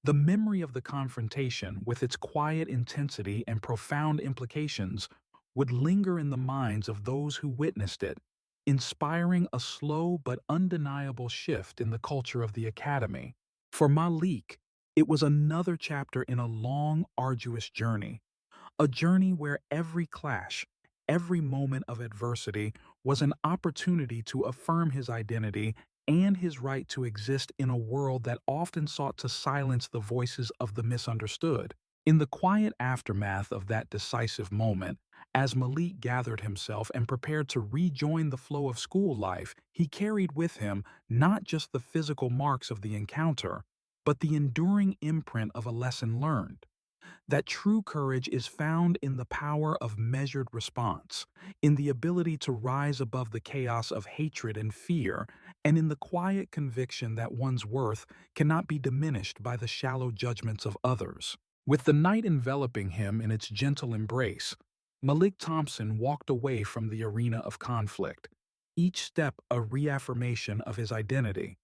The memory of the confrontation, with its quiet intensity and profound implications, would linger in the minds of those who witnessed it, inspiring a slow but undeniable shift in the culture of the academy. For Malik, it was another chapter in a long, arduous journey, a journey where every clash, every moment of adversity was an opportunity to affirm his identity and his right to exist in a world that often sought to silence the voices of the misunderstood. In the quiet aftermath of that decisive moment, as Malik gathered himself and prepared to rejoin the flow of school life, he carried with him not just the physical marks of the encounter, but the enduring imprint of a lesson learned, that true courage is found in the power of measured response, in the ability to rise above the chaos of hatred and fear, and in the quiet conviction that one's worth cannot be diminished by the shallow judgments of others. With the night enveloping him in its gentle embrace, Malik Thompson walked away from the arena of conflict, each step a reaffirmation of his identity,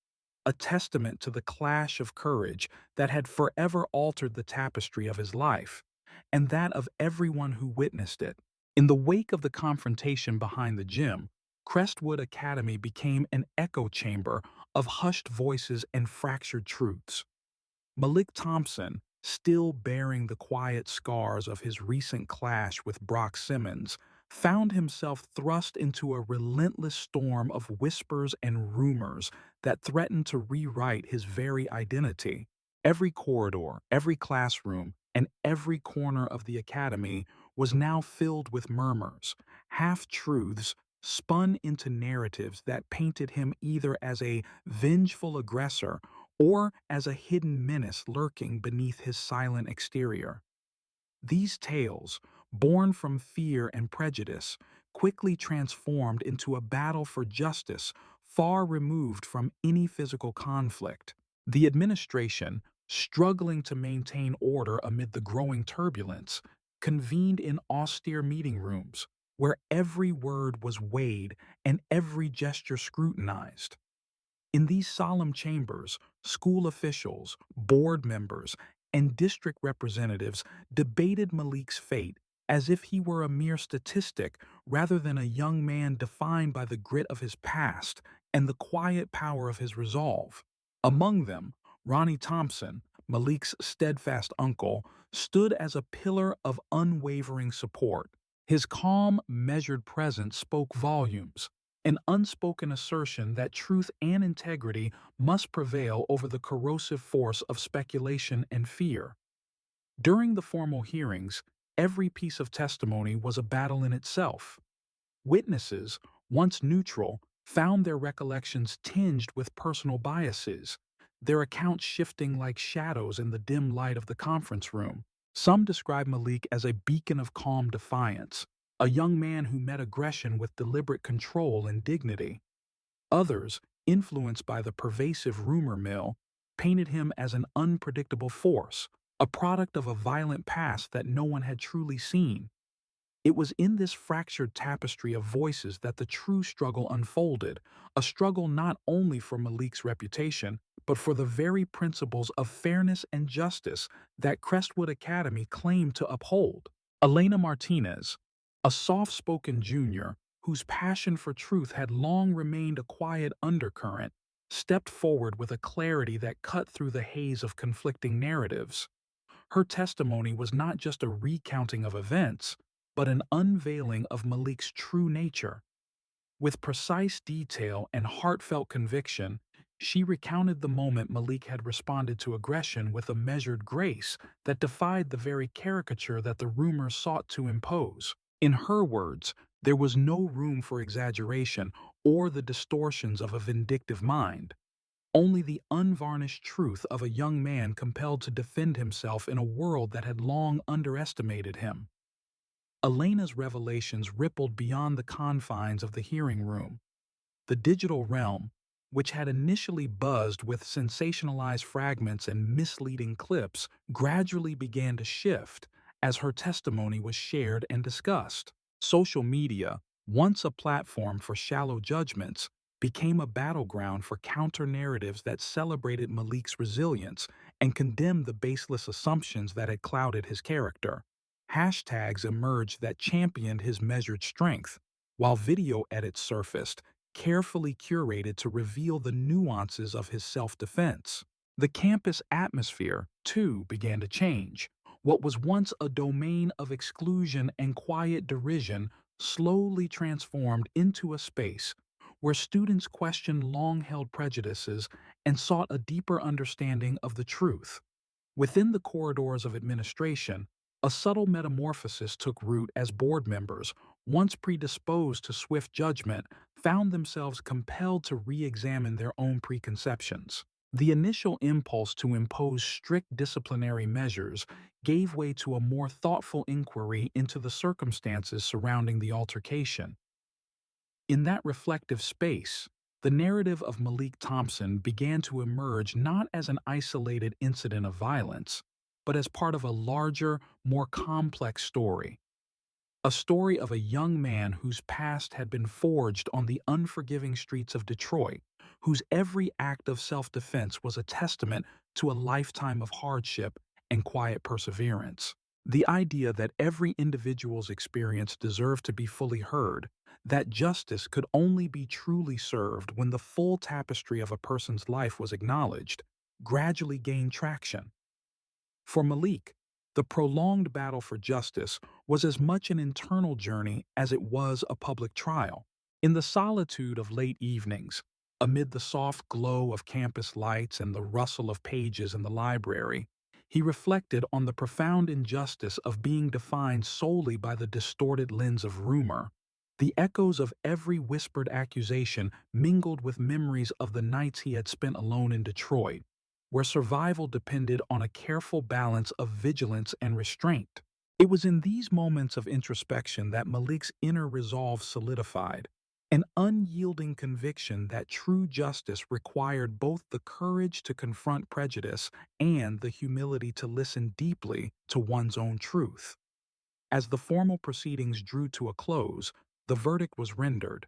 a testament to the clash of courage that had forever altered the tapestry of his life, and that of everyone who witnessed it. In the wake of the confrontation behind the gym, Crestwood Academy became an echo chamber of hushed voices and fractured truths. Malik Thompson, still bearing the quiet scars of his recent clash with Brock Simmons, found himself thrust into a relentless storm of whispers and rumors that threatened to rewrite his very identity. Every corridor, every classroom, and every corner of the academy was now filled with murmurs, half-truths spun into narratives that painted him either as a vengeful aggressor or as a hidden menace lurking beneath his silent exterior. These tales, born from fear and prejudice, quickly transformed into a battle for justice far removed from any physical conflict. The administration, struggling to maintain order amid the growing turbulence, convened in austere meeting rooms where every word was weighed and every gesture scrutinized. In these solemn chambers, school officials, board members, and district representatives debated Malik's fate as if he were a mere statistic rather than a young man defined by the grit of his past and the quiet power of his resolve. Among them, Ronnie Thompson, Malik's steadfast uncle, stood as a pillar of unwavering support. His calm, measured presence spoke volumes, an unspoken assertion that truth and integrity must prevail over the corrosive force of speculation and fear. During the formal hearings, every piece of testimony was a battle in itself. Witnesses, once neutral, found their recollections tinged with personal biases, their accounts shifting like shadows in the dim light of the conference room. Some described Malik as a beacon of calm defiance, a young man who met aggression with deliberate control and dignity. Others, influenced by the pervasive rumor mill, painted him as an unpredictable force, a product of a violent past that no one had truly seen. It was in this fractured tapestry of voices that the true struggle unfolded, a struggle not only for Malik's reputation, but for the very principles of fairness and justice that Crestwood Academy claimed to uphold. Elena Martinez, a soft-spoken junior whose passion for truth had long remained a quiet undercurrent, stepped forward with a clarity that cut through the haze of conflicting narratives. Her testimony was not just a recounting of events, but an unveiling of Malik's true nature. With precise detail and heartfelt conviction, she recounted the moment Malik had responded to aggression with a measured grace that defied the very caricature that the rumors sought to impose. In her words, there was no room for exaggeration or the distortions of a vindictive mind, only the unvarnished truth of a young man compelled to defend himself in a world that had long underestimated him. Elena's revelations rippled beyond the confines of the hearing room. The digital realm, which had initially buzzed with sensationalized fragments and misleading clips, gradually began to shift as her testimony was shared and discussed. Social media, once a platform for shallow judgments, became a battleground for counter-narratives that celebrated Malik's resilience and condemned the baseless assumptions that had clouded his character. Hashtags emerged that championed his measured strength, while video edits surfaced, carefully curated to reveal the nuances of his self-defense. The campus atmosphere, too, began to change. What was once a domain of exclusion and quiet derision slowly transformed into a space where students questioned long-held prejudices and sought a deeper understanding of the truth. Within the corridors of administration, a subtle metamorphosis took root as board members, once predisposed to swift judgment, found themselves compelled to re-examine their own preconceptions. The initial impulse to impose strict disciplinary measures gave way to a more thoughtful inquiry into the circumstances surrounding the altercation. In that reflective space, the narrative of Malik Thompson began to emerge not as an isolated incident of violence, but as part of a larger, more complex story. A story of a young man whose past had been forged on the unforgiving streets of Detroit, whose every act of self-defense was a testament to a lifetime of hardship and quiet perseverance. The idea that every individual's experience deserved to be fully heard, that justice could only be truly served when the full tapestry of a person's life was acknowledged, gradually gained traction. For Malik, the prolonged battle for justice was as much an internal journey as it was a public trial. In the solitude of late evenings, amid the soft glow of campus lights and the rustle of pages in the library, he reflected on the profound injustice of being defined solely by the distorted lens of rumor. The echoes of every whispered accusation mingled with memories of the nights he had spent alone in Detroit, where survival depended on a careful balance of vigilance and restraint. It was in these moments of introspection that Malik's inner resolve solidified, an unyielding conviction that true justice required both the courage to confront prejudice and the humility to listen deeply to one's own truth. As the formal proceedings drew to a close, the verdict was rendered.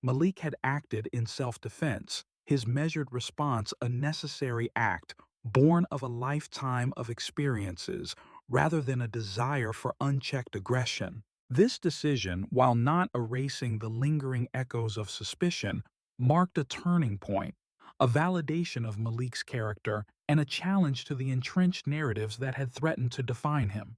Malik had acted in self-defense, his measured response a necessary act born of a lifetime of experiences rather than a desire for unchecked aggression. This decision, while not erasing the lingering echoes of suspicion, marked a turning point, a validation of Malik's character, and a challenge to the entrenched narratives that had threatened to define him.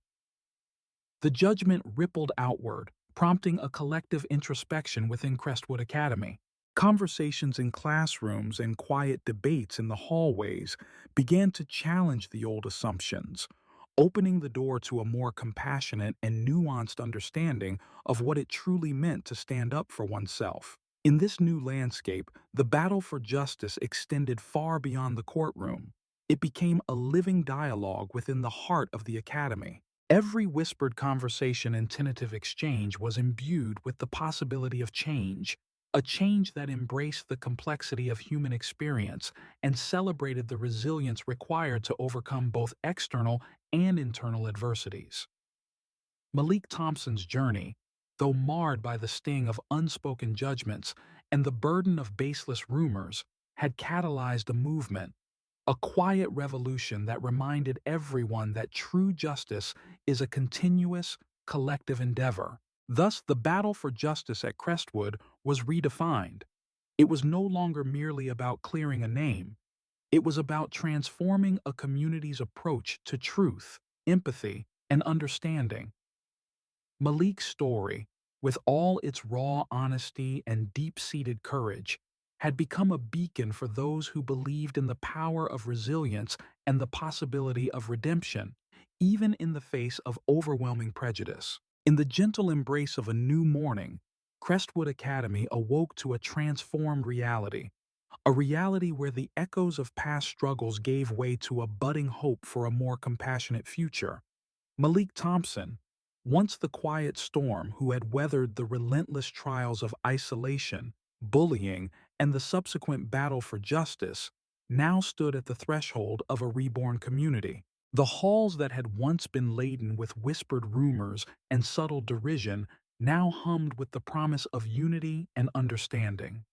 The judgment rippled outward, prompting a collective introspection within Crestwood Academy. Conversations in classrooms and quiet debates in the hallways began to challenge the old assumptions, opening the door to a more compassionate and nuanced understanding of what it truly meant to stand up for oneself. In this new landscape, the battle for justice extended far beyond the courtroom. It became a living dialogue within the heart of the academy. Every whispered conversation and tentative exchange was imbued with the possibility of change, a change that embraced the complexity of human experience and celebrated the resilience required to overcome both external and internal adversities. Malik Thompson's journey, though marred by the sting of unspoken judgments and the burden of baseless rumors, had catalyzed a movement, a quiet revolution that reminded everyone that true justice is a continuous, collective endeavor. Thus, the battle for justice at Crestwood was redefined. It was no longer merely about clearing a name. It was about transforming a community's approach to truth, empathy, and understanding. Malik's story, with all its raw honesty and deep-seated courage, had become a beacon for those who believed in the power of resilience and the possibility of redemption, even in the face of overwhelming prejudice. In the gentle embrace of a new morning, Crestwood Academy awoke to a transformed reality, a reality where the echoes of past struggles gave way to a budding hope for a more compassionate future. Malik Thompson, once the quiet storm who had weathered the relentless trials of isolation, bullying, and the subsequent battle for justice, now stood at the threshold of a reborn community. The halls that had once been laden with whispered rumors and subtle derision now hummed with the promise of unity and understanding.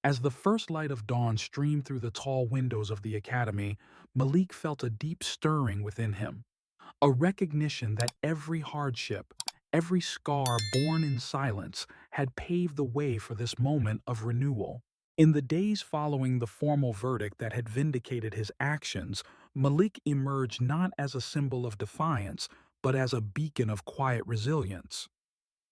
As the first light of dawn streamed through the tall windows of the academy, Malik felt a deep stirring within him, a recognition that every hardship, every scar borne in silence, had paved the way for this moment of renewal. In the days following the formal verdict that had vindicated his actions, Malik emerged not as a symbol of defiance, but as a beacon of quiet resilience.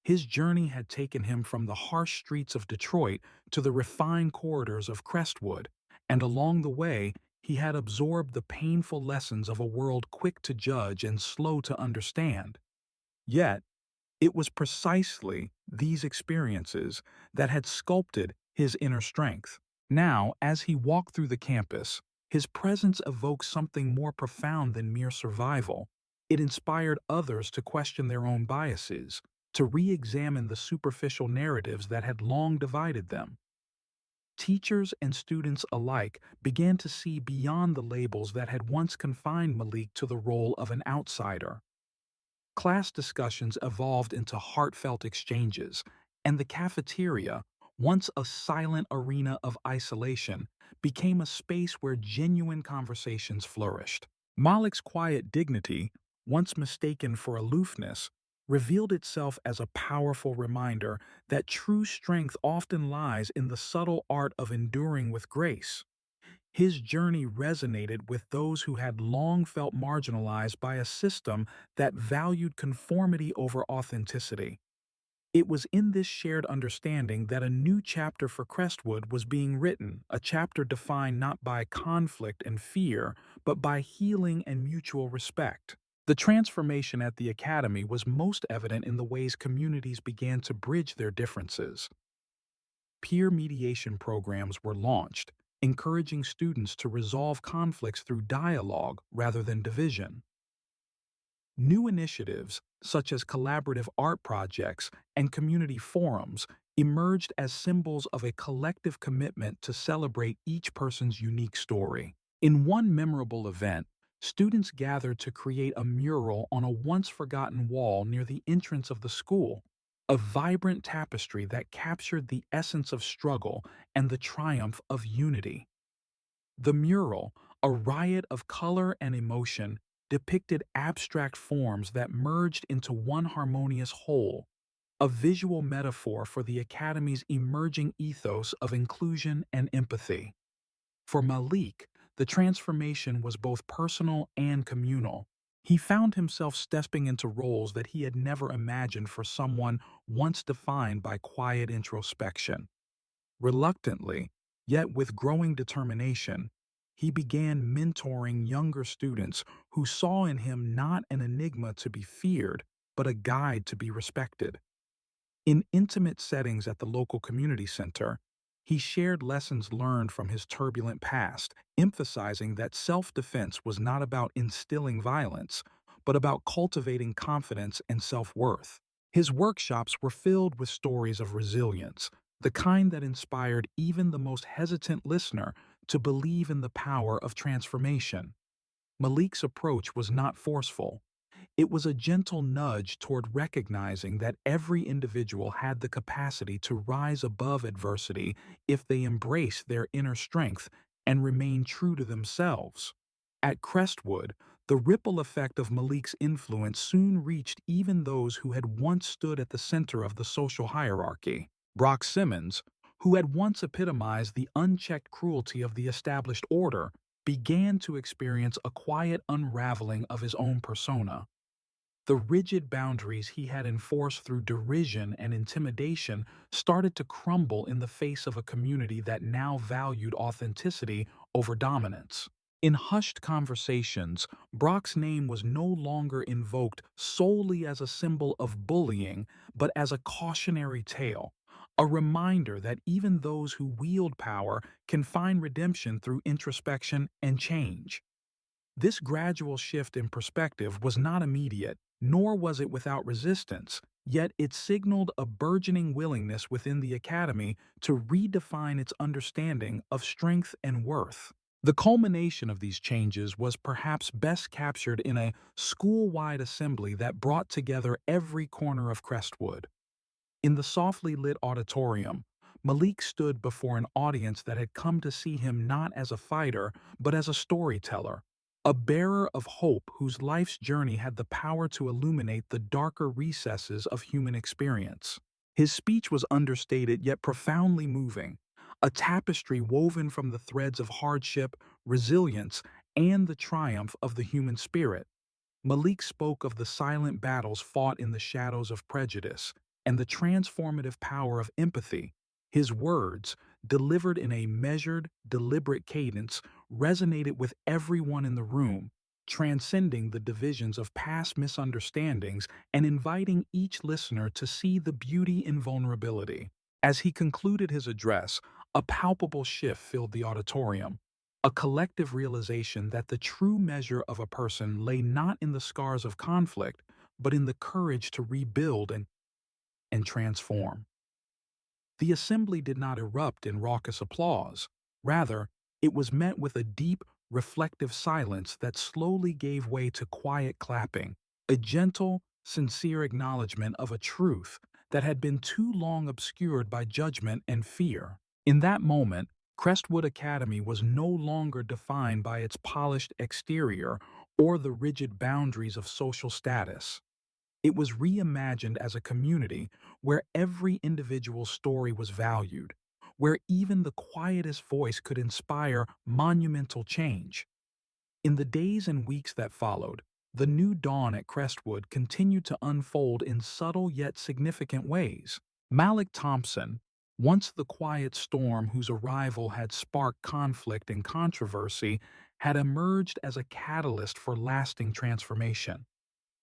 His journey had taken him from the harsh streets of Detroit to the refined corridors of Crestwood, and along the way, he had absorbed the painful lessons of a world quick to judge and slow to understand. Yet, it was precisely these experiences that had sculpted his inner strength. Now, as he walked through the campus, his presence evoked something more profound than mere survival. It inspired others to question their own biases, to re-examine the superficial narratives that had long divided them. Teachers and students alike began to see beyond the labels that had once confined Malik to the role of an outsider. Class discussions evolved into heartfelt exchanges, and the cafeteria, once a silent arena of isolation, became a space where genuine conversations flourished. Malik's quiet dignity, once mistaken for aloofness, revealed itself as a powerful reminder that true strength often lies in the subtle art of enduring with grace. His journey resonated with those who had long felt marginalized by a system that valued conformity over authenticity. It was in this shared understanding that a new chapter for Crestwood was being written, a chapter defined not by conflict and fear, but by healing and mutual respect. The transformation at the Academy was most evident in the ways communities began to bridge their differences. Peer mediation programs were launched, encouraging students to resolve conflicts through dialogue rather than division. New initiatives, such as collaborative art projects and community forums, emerged as symbols of a collective commitment to celebrate each person's unique story. In one memorable event, students gathered to create a mural on a once-forgotten wall near the entrance of the school, a vibrant tapestry that captured the essence of struggle and the triumph of unity. The mural, A riot of color and emotion depicted abstract forms that merged into one harmonious whole, a visual metaphor for the Academy's emerging ethos of inclusion and empathy. For Malik, the transformation was both personal and communal. He found himself stepping into roles that he had never imagined for someone once defined by quiet introspection. Reluctantly, yet with growing determination, he began mentoring younger students who saw in him not an enigma to be feared, but a guide to be respected. In intimate settings at the local community center, he shared lessons learned from his turbulent past, emphasizing that self-defense was not about instilling violence, but about cultivating confidence and self-worth. His workshops were filled with stories of resilience, the kind that inspired even the most hesitant listener to believe in the power of transformation. Malik's approach was not forceful. It was a gentle nudge toward recognizing that every individual had the capacity to rise above adversity if they embrace their inner strength and remain true to themselves. At Crestwood, the ripple effect of Malik's influence soon reached even those who had once stood at the center of the social hierarchy. Brock Simmons, who had once epitomized the unchecked cruelty of the established order, began to experience a quiet unraveling of his own persona. The rigid boundaries he had enforced through derision and intimidation started to crumble in the face of a community that now valued authenticity over dominance. In hushed conversations, Brock's name was no longer invoked solely as a symbol of bullying, but as a cautionary tale, a reminder that even those who wield power can find redemption through introspection and change. This gradual shift in perspective was not immediate, nor was it without resistance, yet it signaled a burgeoning willingness within the Academy to redefine its understanding of strength and worth. The culmination of these changes was perhaps best captured in a school-wide assembly that brought together every corner of Crestwood. In the softly lit auditorium, Malik stood before an audience that had come to see him not as a fighter, but as a storyteller, a bearer of hope whose life's journey had the power to illuminate the darker recesses of human experience. His speech was understated yet profoundly moving, a tapestry woven from the threads of hardship, resilience, and the triumph of the human spirit. Malik spoke of the silent battles fought in the shadows of prejudice and the transformative power of empathy. His words, delivered in a measured, deliberate cadence, resonated with everyone in the room, transcending the divisions of past misunderstandings and inviting each listener to see the beauty in vulnerability. As he concluded his address, a palpable shift filled the auditorium, a collective realization that the true measure of a person lay not in the scars of conflict, but in the courage to rebuild and transform. The assembly did not erupt in raucous applause. Rather, it was met with a deep, reflective silence that slowly gave way to quiet clapping, a gentle, sincere acknowledgement of a truth that had been too long obscured by judgment and fear. In that moment, Crestwood Academy was no longer defined by its polished exterior or the rigid boundaries of social status. It was reimagined as a community where every individual story was valued, where even the quietest voice could inspire monumental change. In the days and weeks that followed, the new dawn at Crestwood continued to unfold in subtle yet significant ways. Malik Thompson, once the quiet storm whose arrival had sparked conflict and controversy, had emerged as a catalyst for lasting transformation.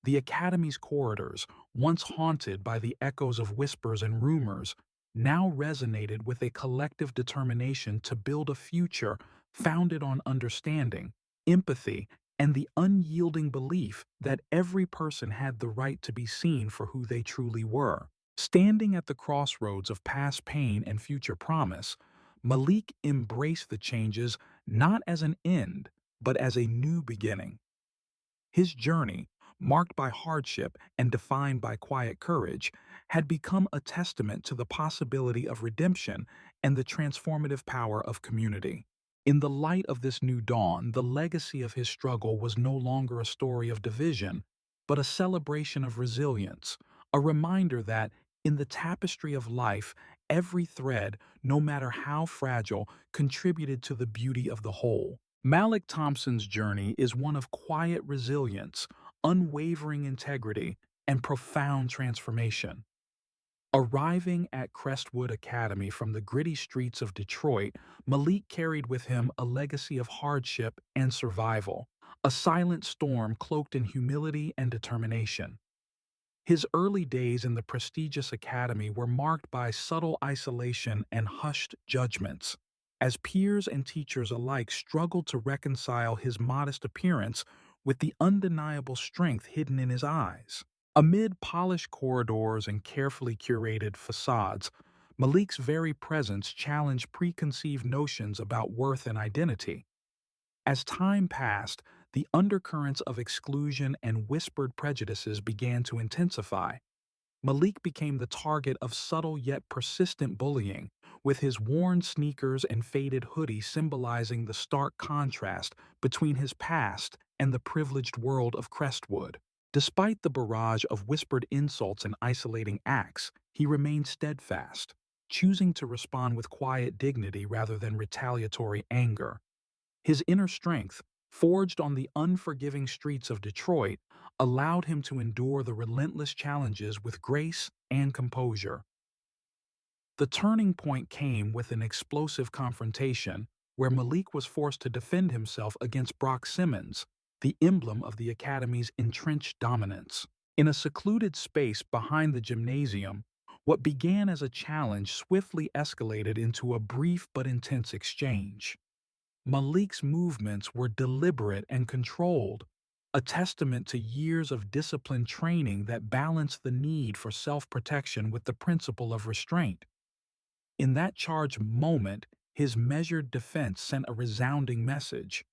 The Academy's corridors, once haunted by the echoes of whispers and rumors, now resonated with a collective determination to build a future founded on understanding, empathy, and the unyielding belief that every person had the right to be seen for who they truly were. Standing at the crossroads of past pain and future promise, Malik embraced the changes not as an end, but as a new beginning. His journey, marked by hardship and defined by quiet courage, had become a testament to the possibility of redemption and the transformative power of community. In the light of this new dawn, the legacy of his struggle was no longer a story of division, but a celebration of resilience, a reminder that, in the tapestry of life, every thread, no matter how fragile, contributed to the beauty of the whole. Malik Thompson's journey is one of quiet resilience, unwavering integrity, and profound transformation. Arriving at Crestwood Academy from the gritty streets of Detroit, Malik carried with him a legacy of hardship and survival, a silent storm cloaked in humility and determination. His early days in the prestigious academy were marked by subtle isolation and hushed judgments, as peers and teachers alike struggled to reconcile his modest appearance with the undeniable strength hidden in his eyes. Amid polished corridors and carefully curated facades, Malik's very presence challenged preconceived notions about worth and identity. As time passed, the undercurrents of exclusion and whispered prejudices began to intensify. Malik became the target of subtle yet persistent bullying, with his worn sneakers and faded hoodie symbolizing the stark contrast between his past and the privileged world of Crestwood. Despite the barrage of whispered insults and isolating acts, he remained steadfast, choosing to respond with quiet dignity rather than retaliatory anger. His inner strength, forged on the unforgiving streets of Detroit, allowed him to endure the relentless challenges with grace and composure. The turning point came with an explosive confrontation where Malik was forced to defend himself against Brock Simmons, the emblem of the Academy's entrenched dominance. In a secluded space behind the gymnasium, what began as a challenge swiftly escalated into a brief but intense exchange. Malik's movements were deliberate and controlled, a testament to years of disciplined training that balanced the need for self-protection with the principle of restraint. In that charged moment, his measured defense sent a resounding message.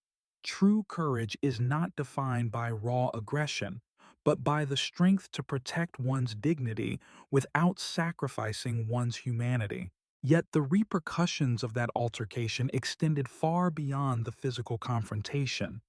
True courage is not defined by raw aggression, but by the strength to protect one's dignity without sacrificing one's humanity. Yet the repercussions of that altercation extended far beyond the physical confrontation.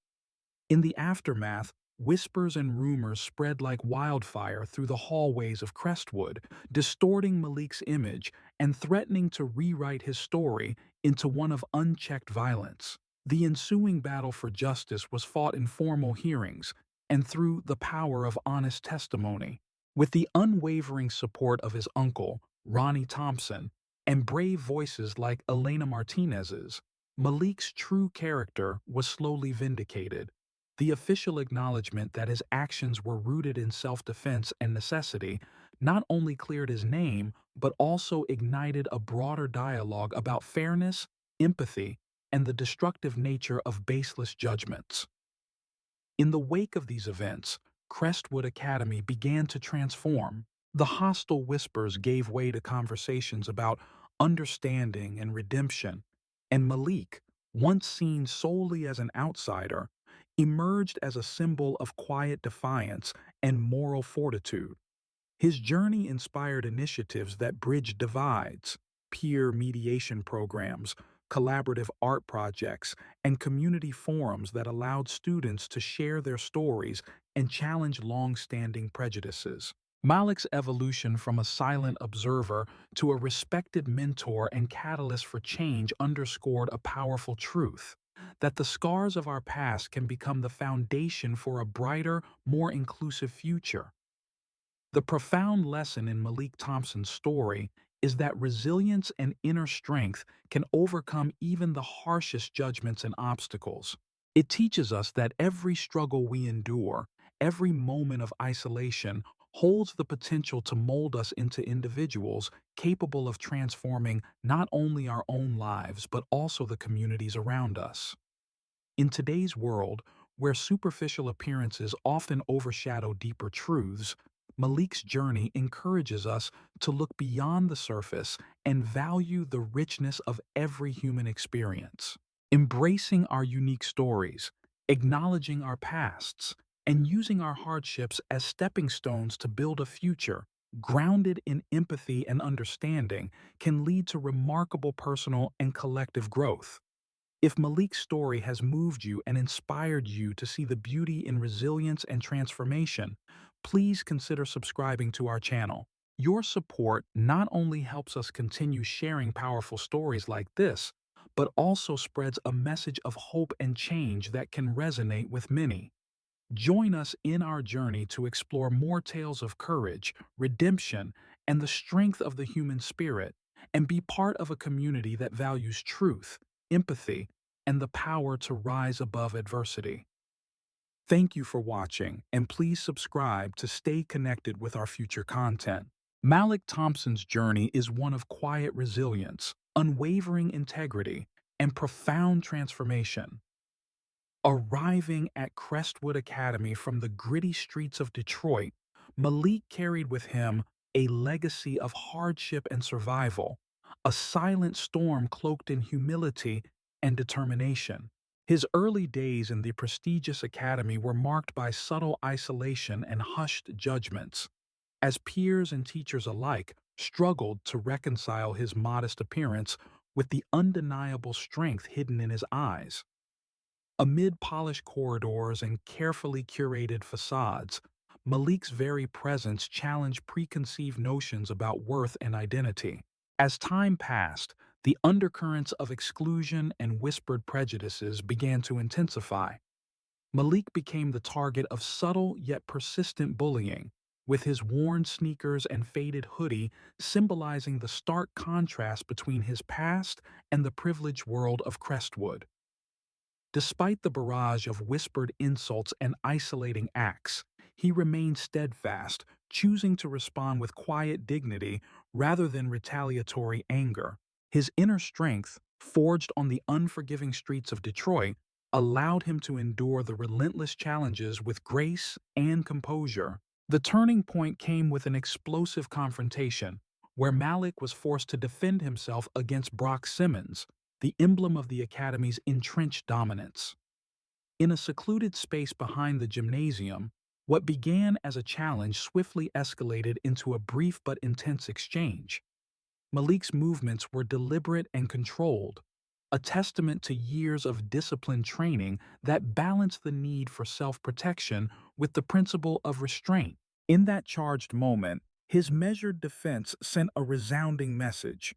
In the aftermath, whispers and rumors spread like wildfire through the hallways of Crestwood, distorting Malik's image and threatening to rewrite his story into one of unchecked violence. The ensuing battle for justice was fought in formal hearings and through the power of honest testimony. With the unwavering support of his uncle, Ronnie Thompson, and brave voices like Elena Martinez's, Malik's true character was slowly vindicated. The official acknowledgement that his actions were rooted in self-defense and necessity not only cleared his name, but also ignited a broader dialogue about fairness, empathy, and the destructive nature of baseless judgments. In the wake of these events, Crestwood Academy began to transform. The hostile whispers gave way to conversations about understanding and redemption, and Malik, once seen solely as an outsider, emerged as a symbol of quiet defiance and moral fortitude. His journey inspired initiatives that bridged divides, peer mediation programs, collaborative art projects, and community forums that allowed students to share their stories and challenge long-standing prejudices. Malik's evolution from a silent observer to a respected mentor and catalyst for change underscored a powerful truth: that the scars of our past can become the foundation for a brighter, more inclusive future. The profound lesson in Malik Thompson's story is that resilience and inner strength can overcome even the harshest judgments and obstacles. It teaches us that every struggle we endure, every moment of isolation, holds the potential to mold us into individuals capable of transforming not only our own lives but also the communities around us. In today's world, where superficial appearances often overshadow deeper truths, Malik's journey encourages us to look beyond the surface and value the richness of every human experience. Embracing our unique stories, acknowledging our pasts, and using our hardships as stepping stones to build a future grounded in empathy and understanding can lead to remarkable personal and collective growth. If Malik's story has moved you and inspired you to see the beauty in resilience and transformation, please consider subscribing to our channel. Your support not only helps us continue sharing powerful stories like this, but also spreads a message of hope and change that can resonate with many. Join us in our journey to explore more tales of courage, redemption, and the strength of the human spirit, and be part of a community that values truth, empathy, and the power to rise above adversity. Thank you for watching, and please subscribe to stay connected with our future content. Malik Thompson's journey is one of quiet resilience, unwavering integrity, and profound transformation. Arriving at Crestwood Academy from the gritty streets of Detroit, Malik carried with him a legacy of hardship and survival, a silent storm cloaked in humility and determination. His early days in the prestigious academy were marked by subtle isolation and hushed judgments, as peers and teachers alike struggled to reconcile his modest appearance with the undeniable strength hidden in his eyes. Amid polished corridors and carefully curated facades, Malik's very presence challenged preconceived notions about worth and identity. As time passed, the undercurrents of exclusion and whispered prejudices began to intensify. Malik became the target of subtle yet persistent bullying, with his worn sneakers and faded hoodie symbolizing the stark contrast between his past and the privileged world of Crestwood. Despite the barrage of whispered insults and isolating acts, he remained steadfast, choosing to respond with quiet dignity rather than retaliatory anger. His inner strength, forged on the unforgiving streets of Detroit, allowed him to endure the relentless challenges with grace and composure. The turning point came with an explosive confrontation, where Malik was forced to defend himself against Brock Simmons, the emblem of the Academy's entrenched dominance. In a secluded space behind the gymnasium, what began as a challenge swiftly escalated into a brief but intense exchange. Malik's movements were deliberate and controlled, a testament to years of disciplined training that balanced the need for self-protection with the principle of restraint. In that charged moment, his measured defense sent a resounding message.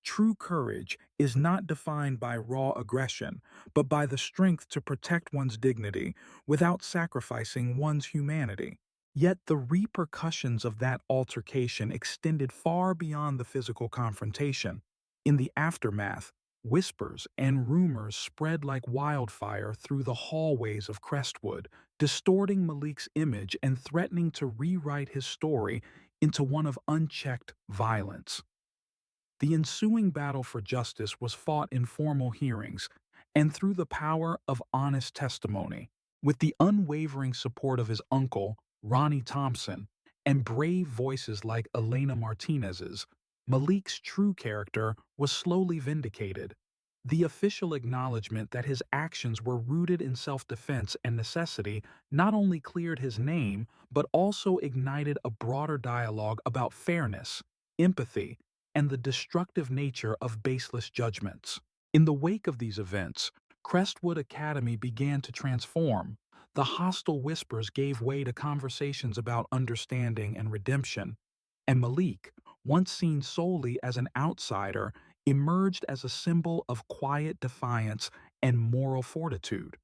True courage is not defined by raw aggression, but by the strength to protect one's dignity without sacrificing one's humanity. Yet the repercussions of that altercation extended far beyond the physical confrontation. In the aftermath, whispers and rumors spread like wildfire through the hallways of Crestwood, distorting Malik's image and threatening to rewrite his story into one of unchecked violence. The ensuing battle for justice was fought in formal hearings and through the power of honest testimony. With the unwavering support of his uncle, Ronnie Thompson, and brave voices like Elena Martinez's, Malik's true character was slowly vindicated. The official acknowledgement that his actions were rooted in self-defense and necessity not only cleared his name, but also ignited a broader dialogue about fairness, empathy, and the destructive nature of baseless judgments. In the wake of these events, Crestwood Academy began to transform. The hostile whispers gave way to conversations about understanding and redemption, and Malik, once seen solely as an outsider, emerged as a symbol of quiet defiance and moral fortitude.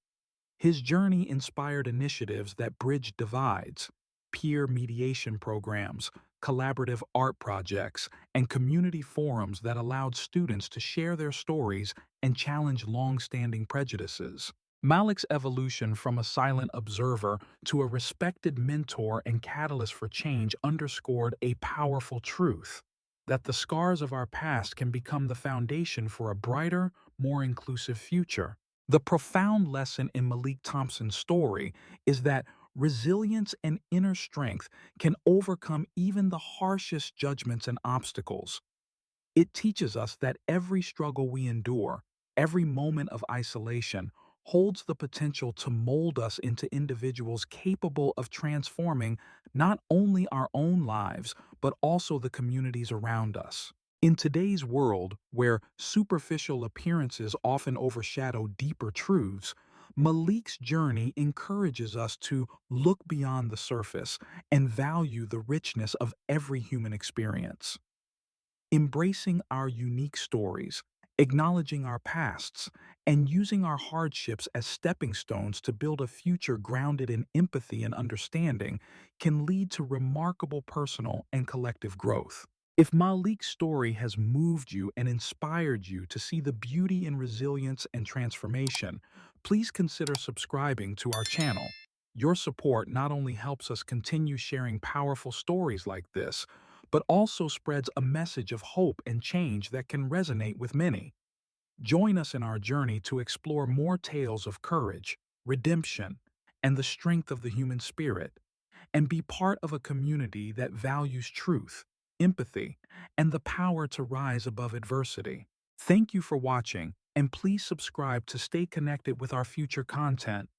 His journey inspired initiatives that bridged divides, peer mediation programs, collaborative art projects, and community forums that allowed students to share their stories and challenge long-standing prejudices. Malik's evolution from a silent observer to a respected mentor and catalyst for change underscored a powerful truth: that the scars of our past can become the foundation for a brighter, more inclusive future. The profound lesson in Malik Thompson's story is that resilience and inner strength can overcome even the harshest judgments and obstacles. It teaches us that every struggle we endure, every moment of isolation, holds the potential to mold us into individuals capable of transforming not only our own lives, but also the communities around us. In today's world, where superficial appearances often overshadow deeper truths, Malik's journey encourages us to look beyond the surface and value the richness of every human experience. Embracing our unique stories, acknowledging our pasts, and using our hardships as stepping stones to build a future grounded in empathy and understanding can lead to remarkable personal and collective growth. If Malik's story has moved you and inspired you to see the beauty in resilience and transformation, please consider subscribing to our channel. Your support not only helps us continue sharing powerful stories like this, but also spreads a message of hope and change that can resonate with many. Join us in our journey to explore more tales of courage, redemption, and the strength of the human spirit, and be part of a community that values truth, empathy, and the power to rise above adversity. Thank you for watching, and please subscribe to stay connected with our future content.